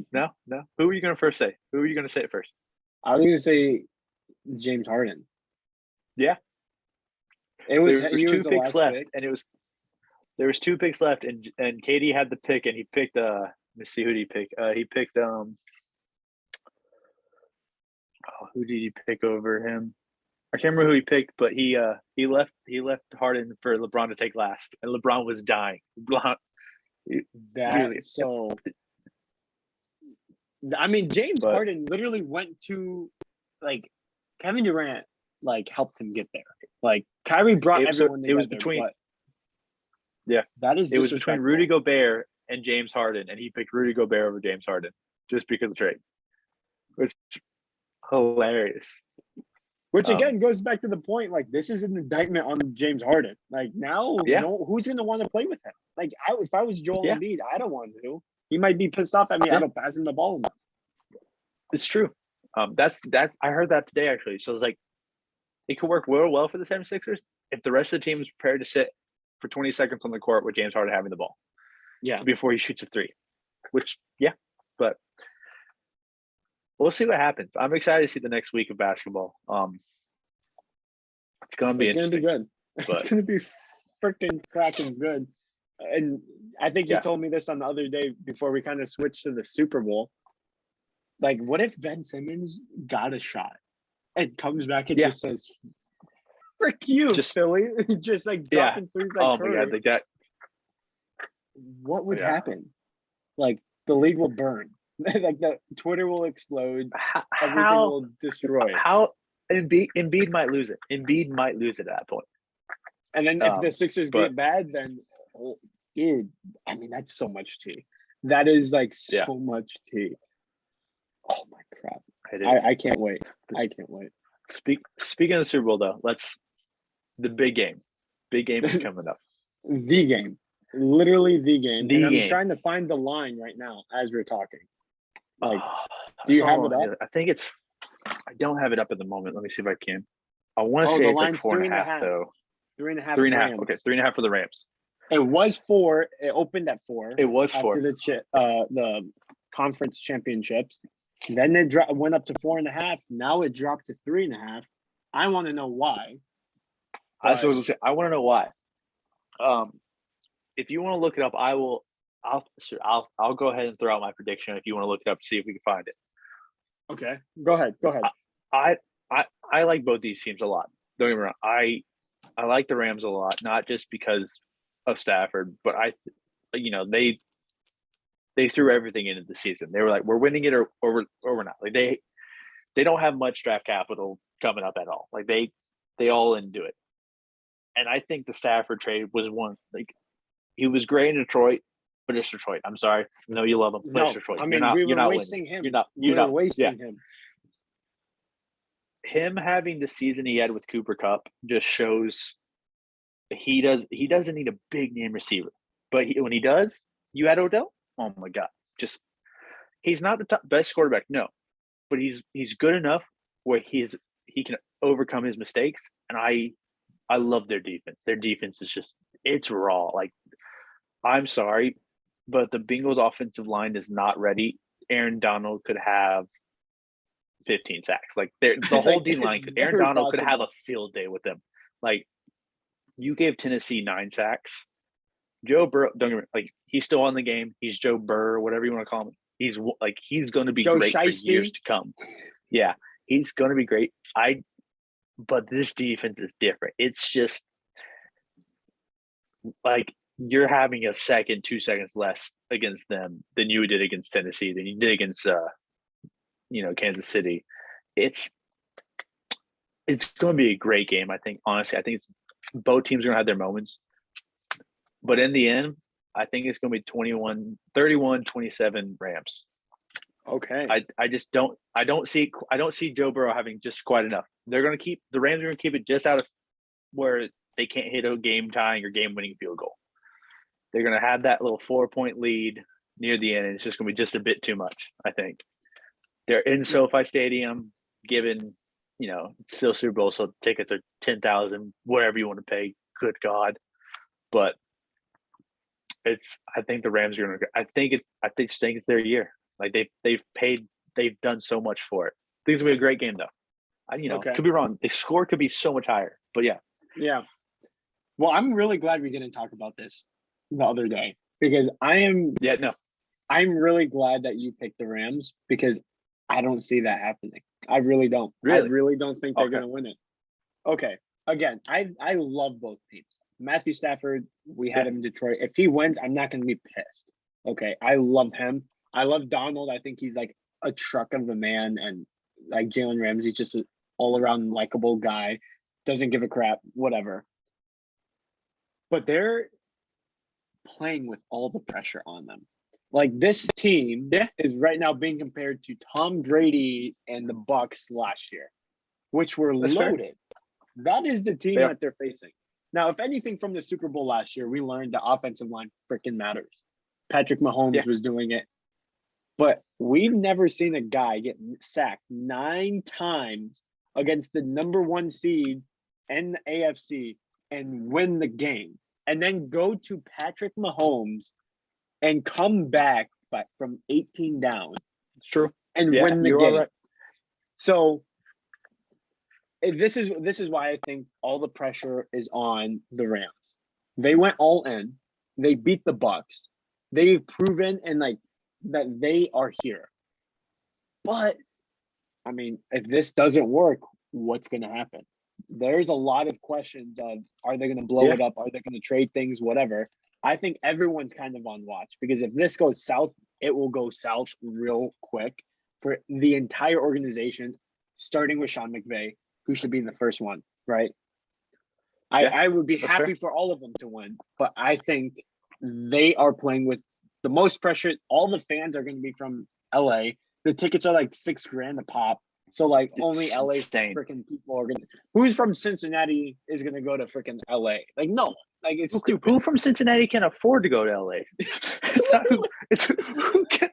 Who were you going to first say? Who were you going to say it first? I was going to say James Harden. Yeah. There was 2 picks left, and there was 2 picks left, and Katie had the pick, and he picked let me see, who did he pick? He picked who did he pick over him? I can't remember who he picked, but he left Harden for LeBron to take last, and LeBron was dying. I mean, James Harden literally went to like Kevin Durant, like helped him get there. Like Kyrie brought everyone together. It was between that is it was between Rudy Gobert and James Harden, and he picked Rudy Gobert over James Harden just because of trade, which hilarious. Which again goes back to the point, like this is an indictment on James Harden. Like now, who's going to want to play with him? Like if I was Joel Embiid, I don't want to. He might be pissed off at me. I don't pass him the ball enough. It's true. That's I heard that today actually. So it's like it could work real well for the 76ers if the rest of the team is prepared to sit for 20 seconds on the court with James Harden having the ball. Yeah. Before he shoots a 3. Which but we'll see what happens. I'm excited to see the next week of basketball. It's gonna be It's gonna be interesting. good. It's But gonna be freaking cracking good. And I think you yeah, told me this on the other day before we kind of switched to the Super Bowl. Like, what if Ben Simmons got a shot and comes back and yeah, just says, "Frick you, just Philly," just like yeah. dropping threes like Oh my god, Curry? like that. What would Yeah. happen? Like, the league will burn. Like, the Twitter will explode. Everything How will destroy. how Embiid might lose it. Embiid might lose it at that point. And then if the Sixers But get bad, then, oh, dude, I mean, that's so much tea. That is like yeah, so much tea. Oh my crap. it is. I can't wait. I can't wait. Speaking of the Super Bowl though, the big game. Big game is coming up. The game. Literally the game. And The I'm game. trying to find the line right now as we're talking. Like, Oh, do you have it up? I think it's. I don't have it up at the moment. Let me see if I can. I want to Oh, say the it's like line's 4.5 though. 3.5 Three and a half. Rams. Okay, 3.5 for the Rams. It was 4. It opened at 4 It was after 4. the conference championships. Then it went up to 4.5. Now it dropped to 3.5. I want to know why. That's what I was gonna say. I want to know why. If you want to look it up, I will. I'll go ahead and throw out my prediction if you want to look it up to see if we can find it. Okay, go ahead. I like both these teams a lot. Don't get me wrong. I like the Rams a lot, not just because of Stafford, but they threw everything into the season. They were like, we're winning it or we're not. Like they don't have much draft capital coming up at all. Like they all in do it. And I think the Stafford trade was one. Like he was great in Detroit, but it's Detroit. I'm sorry. I know you love him, but it's No, Detroit. I mean, You're not wasting winning. him. You're not wasting yeah. him. Him having the season he had with Cooper Kupp just shows he doesn't need a big name receiver. But when he does, you had Odell. Oh my god. Just he's not the best quarterback, no. But he's good enough where he can overcome his mistakes. And I love their defense. Their defense is just it's raw. Like I'm sorry, but the Bengals offensive line is not ready. Aaron Donald could have 15 sacks. Like the whole D line Aaron Donald could have a field day with them. Like you gave Tennessee 9 sacks. Joe Burrow, don't get me like he's still on the game. He's Joe Burr, whatever you want to call him. He's going to be Joe great Shiesty. for years to come. Yeah, he's going to be great. But this defense is different. It's just like you're having a second, 2 seconds less against them than you did against Tennessee, than you did against Kansas City. It's going to be a great game. I think honestly, I think it's both teams are going to have their moments. But in the end, I think it's going to be 31-27 Rams. Okay. I just don't see Joe Burrow having just quite enough. The Rams are going to keep it just out of where they can't hit a game tying or game winning field goal. They're going to have that little 4-point lead near the end, and it's just going to be just a bit too much, I think. They're in SoFi Stadium, given, it's still Super Bowl, so tickets are $10,000, whatever you want to pay. Good God. But I think the Rams are going to, I think it's their year. Like they've done so much for it. I think it's going to be a great game though. Okay. Could be wrong. The score could be so much higher, but yeah. Yeah. Well, I'm really glad we didn't talk about this the other day because I'm really glad that you picked the Rams because I don't see that happening. I really don't. Really? I really don't think they're going to win it. Okay. Again, I love both teams. Matthew Stafford, we had him in Detroit. If he wins, I'm not going to be pissed. Okay. I love him. I love Donald. I think he's like a truck of a man, and like Jalen Ramsey's just an all-around likable guy. Doesn't give a crap, whatever. But they're playing with all the pressure on them. Like this team is right now being compared to Tom Brady and the Bucs last year, which were loaded. That is the team that they're facing. Now, if anything from the Super Bowl last year, we learned the offensive line freaking matters. Patrick Mahomes was doing it. But we've never seen a guy get sacked 9 times against the number 1 seed in the AFC and win the game. And then go to Patrick Mahomes and come back from 18 down. It's true. And win the game. Right. So this is why I think all the pressure is on the Rams. They went all in. They beat the Bucks. They've proven and like that they are here. But I mean, if this doesn't work, what's going to happen? There's a lot of questions of are they going to blow it up? Are they going to trade things? Whatever. I think everyone's kind of on watch because if this goes south, it will go south real quick for the entire organization, starting with Sean McVay, who should be in the first one, right? I would be happy for all of them to win, but I think they are playing with the most pressure. All the fans are going to be from LA. The tickets are like $6,000 a pop. So like It's only LA insane. freaking people are gonna. Who's from Cincinnati is gonna go to freaking LA? Like no one. Like it's stupid. Who from Cincinnati can afford to go to LA? It's not who. It's who can.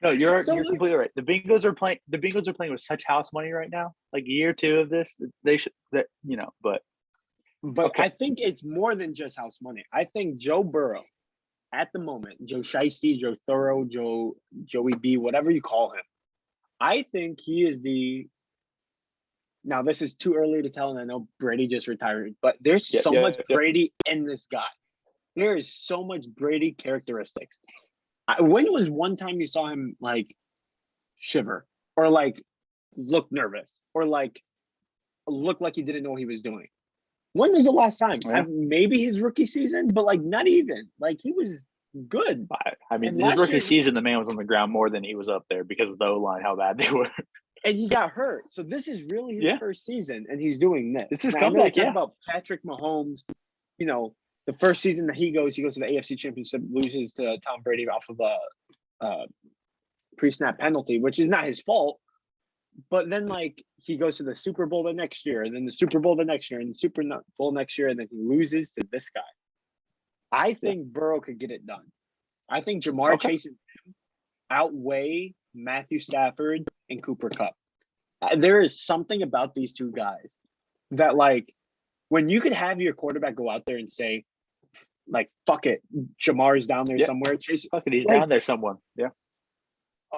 No, you're completely right. The Bengals are playing. The Bengals are playing with such house money right now. Like year two of this, they should. That but okay. I think it's more than just house money. I think Joe Burrow, at the moment, Joe Shiesty, Joe Thorough, Joey B, whatever you call him. I think he is the. Now this is too early to tell, and I know Brady just retired, but there's so much Brady in this guy. There is so much Brady characteristics. When was one time you saw him like shiver or like look nervous or like look like he didn't know what he was doing? When was the last time? Yeah. Maybe his rookie season, but like not even. Like he was good. I mean, his rookie season, the man was on the ground more than he was up there because of the O-line, how bad they were. And he got hurt. So this is really his first season, and he's doing this. This is comeback, about Patrick Mahomes, the first season that he goes to the AFC Championship, loses to Tom Brady off of a pre-snap penalty, which is not his fault. But then, like, he goes to the Super Bowl the next year, and then the Super Bowl the next year, and the Super Bowl next year, and then he loses to this guy. I think Burrow could get it done. I think Jamar Chase and him outweigh Matthew Stafford and Cooper Kupp. There is something about these two guys that, like, when you could have your quarterback go out there and say, like, fuck it, Jamar's down there somewhere. Chase, fuck it, he's down there somewhere. Yeah.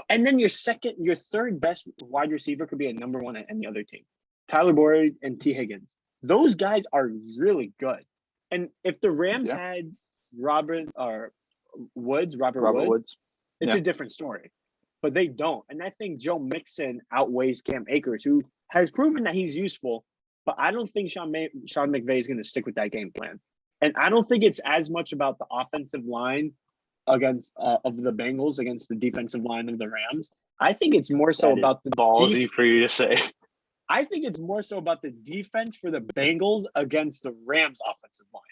And then your third best wide receiver could be a number one at any other team. Tyler Boyd and T. Higgins. Those guys are really good. And if the Rams had Robert Woods, it's a different story. But they don't. And I think Joe Mixon outweighs Cam Akers, who has proven that he's useful. But I don't think Sean McVay is going to stick with that game plan. And I don't think it's as much about the offensive line against of the Bengals against the defensive line of the Rams. I think it's more so about the ballsy for you to say. I think it's more so about the defense for the Bengals against the Rams offensive line.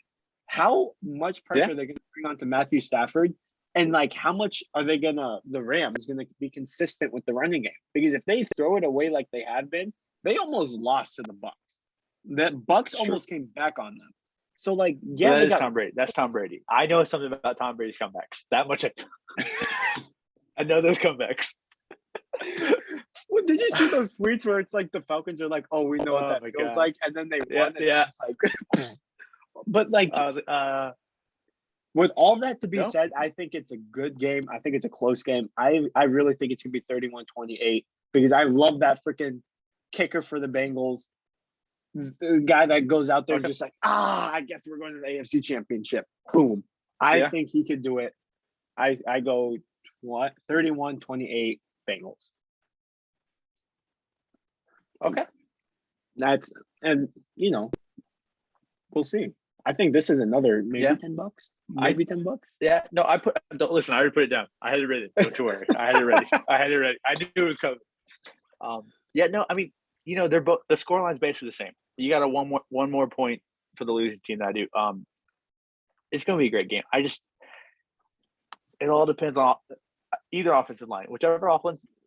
How much pressure are they going to bring onto Matthew Stafford? And like how much are they the Rams gonna be consistent with the running game? Because if they throw it away like they have been, they almost lost to the Bucks. The Bucks almost came back on them. So, like, that is Tom Brady. That's Tom Brady. I know something about Tom Brady's comebacks. That much I know those comebacks. Well, did you see those tweets where it's like the Falcons are like, "Oh, we know what that feels like," and then they won. Yeah. But like, I was like, with all that to be said, I think it's a good game. I think it's a close game. I really think it's gonna be 31-28 because I love that freaking kicker for the Bengals. The guy that goes out there just like, I guess we're going to the AFC Championship. Boom. I think he could do it. I go 31-28 Bengals. Okay. We'll see. I think this is another maybe $10. Maybe $10. Yeah. No, I already put it down. I had it ready. Don't you worry. I had it ready. I knew it was coming. I mean, they're both the scoreline's basically the same. You got a one more point for the losing team than I do. It's gonna be a great game. It all depends on either offensive line. Whichever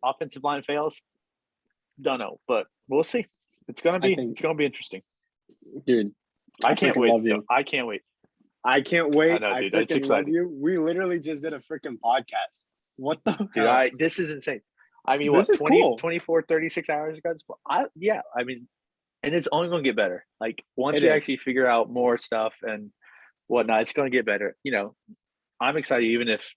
offensive line fails, don't know. But we'll see. It's gonna be interesting. Dude, I can't wait. Love you. I can't wait. I can't wait. I know, dude. It's Love exciting. you. We literally just did a freaking podcast. What the dude? This is insane. I mean, this 24, 36 hours ago? I mean, and it's only going to get better. Like, once we actually figure out more stuff and whatnot, it's going to get better. I'm excited, even if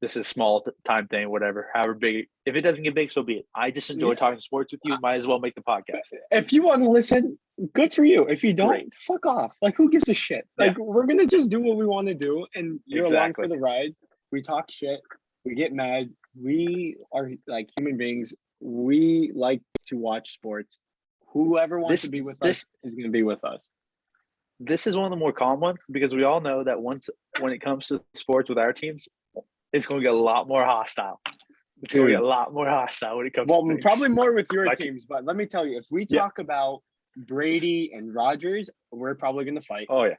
this is small time thing, whatever. However big, if it doesn't get big, so be it. I just enjoy Yeah. talking sports with you. Might as well make the podcast. If you want to listen, good for you. If you don't, Great. fuck off. Like, who gives a shit? Yeah. Like, we're gonna just do what we want to do, and you're along for Exactly. the ride. We talk shit. We get mad. We are like human beings. We like to watch sports. Whoever wants to be with us is gonna be with us. This is one of the more calm ones because we all know that when it comes to sports with our teams, it's going to get a lot more hostile. It's going to get a lot more hostile when it comes Well, to things. probably more with your Like- teams, but let me tell you, if we talk about Brady and Rodgers, we're probably gonna fight. Oh yeah.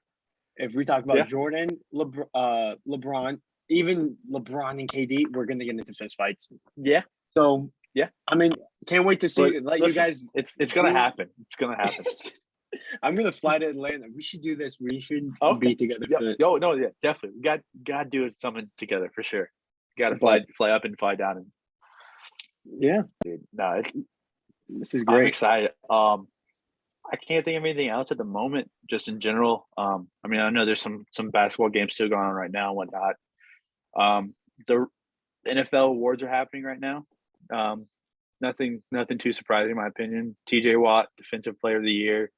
If we talk about Yeah. Jordan, LeBron, even LeBron and KD, we're gonna get into fist fights. Yeah. So Yeah. I mean, can't wait to see. But Let listen, you guys. It's going to happen. It's going to happen. I'm gonna fly to Atlanta. We should do this. We should Okay. be together. No, definitely. We got to do something together for sure. Got to fly up and fly down. And Yeah, dude, no, this is I'm great. excited. I can't think of anything else at the moment. Just in general. I mean, I know there's some basketball games still going on right now and whatnot. The NFL awards are happening right now. Nothing too surprising in my opinion. TJ Watt, Defensive Player of the Year.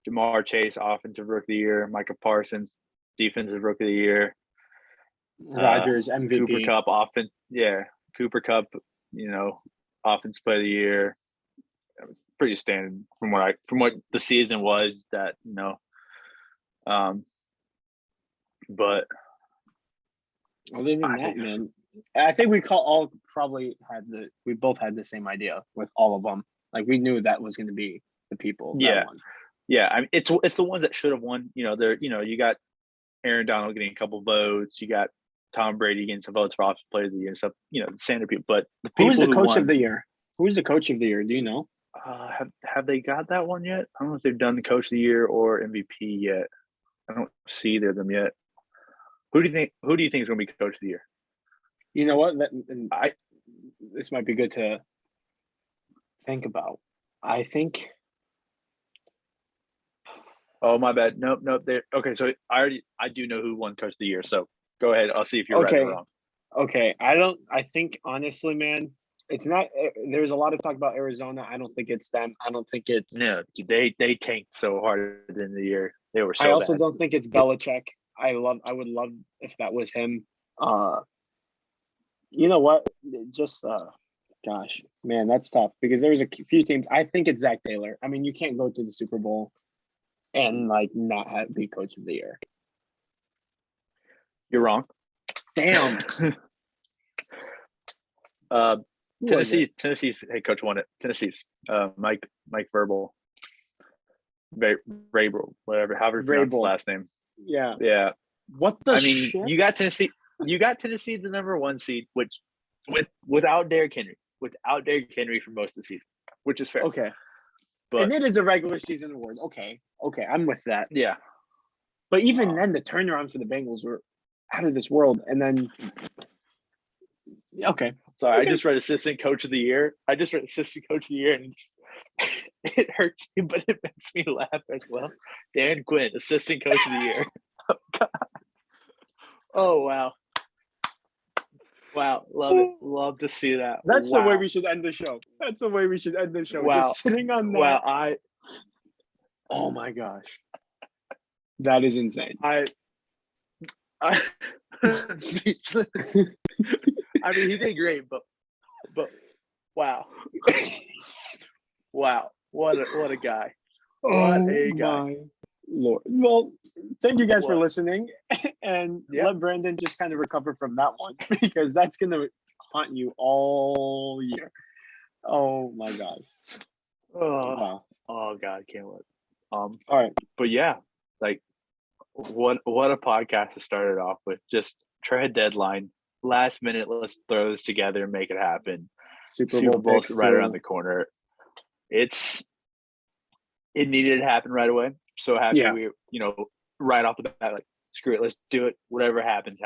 Jamar Chase, Offensive Rookie of the Year. Micah Parsons, Defensive Rookie of the Year. Rodgers MVP. Cooper Cup, offense. Yeah, Cooper Cup. Offensive Player of the Year. Pretty standard from what the season was. That but Other than that, man, I think we we both had the same idea with all of them. Like, we knew that was going to be the people. Yeah. That won. Yeah, I mean, it's the ones that should have won. You got Aaron Donald getting a couple votes. You got Tom Brady getting some votes for Offensive Player of the Year and stuff. The standard people. But the people Who is the coach won, of the year? Who is the coach of the year? Do you know? Have they got that one yet? I don't know if they've done the Coach of the Year or MVP yet. I don't see either of them yet. Who do you think is going to be Coach of the Year? You know what? This might be good to think about. I think. Oh, my bad. Nope. Okay, so I do know who won Coach of the Year. So go ahead. I'll see if you're right or wrong. Okay. I think honestly, man, it's not. There's a lot of talk about Arizona. I don't think it's them. I don't think it's. No, they tanked so hard at the end of the year. They were so I also bad. don't think it's Belichick. I would love if that was him. You know what? Just gosh, man, that's tough because there's a few teams. I think it's Zach Taylor. I mean, you can't go to the Super Bowl and not be Coach of the Year. You're wrong. Damn. Tennessee's head coach won it. Tennessee's Mike Vrabel. Vrabel, whatever, however you pronounce his last name. Yeah. Yeah. What the shit? You got Tennessee the number 1 seed, which without Derrick Henry for most of the season, which is fair. Okay. But and it is a regular season award. Okay, I'm with that. Yeah. But even then, the turnaround for the Bengals were out of this world. And then, okay. Sorry, I just read Assistant Coach of the Year. And it hurts me, but it makes me laugh as well. Dan Quinn, Assistant Coach of the Year. Oh, God. Oh, wow. Wow, love it. Love to see that. That's the way we should end the show. Wow. Just sitting on that. Wow, oh my gosh. That is insane. I'm speechless. I mean, he did great, but wow. Wow. What a guy. What a guy. My Lord. Well, thank you guys for listening. And let Brandon just kind of recover from that one because that's going to haunt you all year. Oh my gosh. Wow. Oh God, can't wait. All right. But yeah, like what a podcast to start it off with. Just trade deadline. Last minute, let's throw this together and make it happen. Super Bowl right around the corner. It needed to happen right away. So happy we, right off the bat, like, screw it, let's do it. Whatever happens.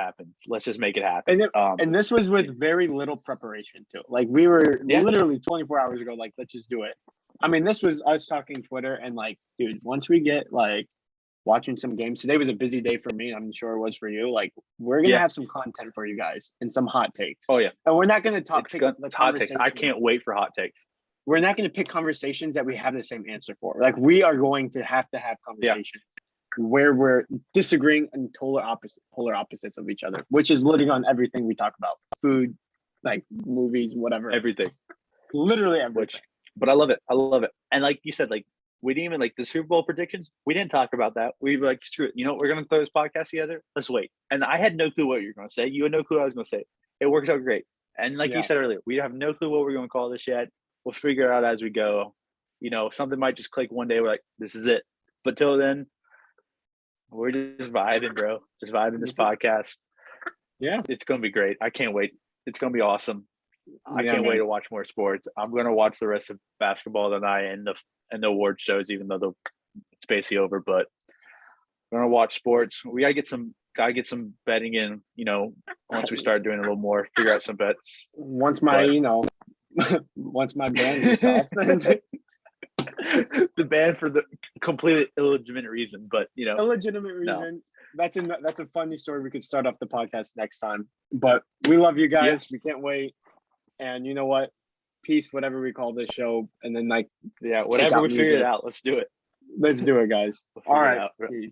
Let's just make it happen. And this was with very little preparation too. Like, we were literally 24 hours ago, like, let's just do it. I mean, this was us talking Twitter and like, dude, once we get like watching some games. Today was a busy day for me. I'm sure it was for you. Like, we're gonna Yeah. have some content for you guys and some hot takes. Oh yeah. And we're not gonna talk It's pick good. the It's hot takes. I conversation. can't wait for hot takes. We're not gonna pick conversations that we have the same answer for. Like, we are going to have conversations where we're disagreeing and polar opposites of each other, which is literally on everything we talk about. Food, like movies, whatever. Everything. Literally everything. But I love it. I love it. And like you said, like we didn't even like the Super Bowl predictions. We didn't talk about that. We were like, screw it. You know what? We're gonna throw this podcast together. Let's wait. And I had no clue what you were gonna say. You had no clue what I was gonna say. It works out great. And like you said earlier, we have no clue what we're gonna call this yet. We'll figure it out as we go. You know, something might just click one day. We're like, this is it. But till then, we're just vibing, bro. Just vibing this podcast. Yeah. It's gonna be great. I can't wait. It's gonna be awesome. I can't man. wait to watch more sports. I'm gonna watch the rest of basketball tonight and the award shows, even though it's basically over. But we're gonna watch sports. We gotta get some betting in. You know, once we start doing a little more, figure out some bets. Once my once my band gets off. The ban for the completely illegitimate reason, but you know, illegitimate reason. No. That's a funny story. We could start up the podcast next time. But we love you guys. Yeah. We can't wait. And you know what? Peace, whatever we call this show, and then whatever we figure it out. Let's do it. Let's do it, guys. All right. Peace.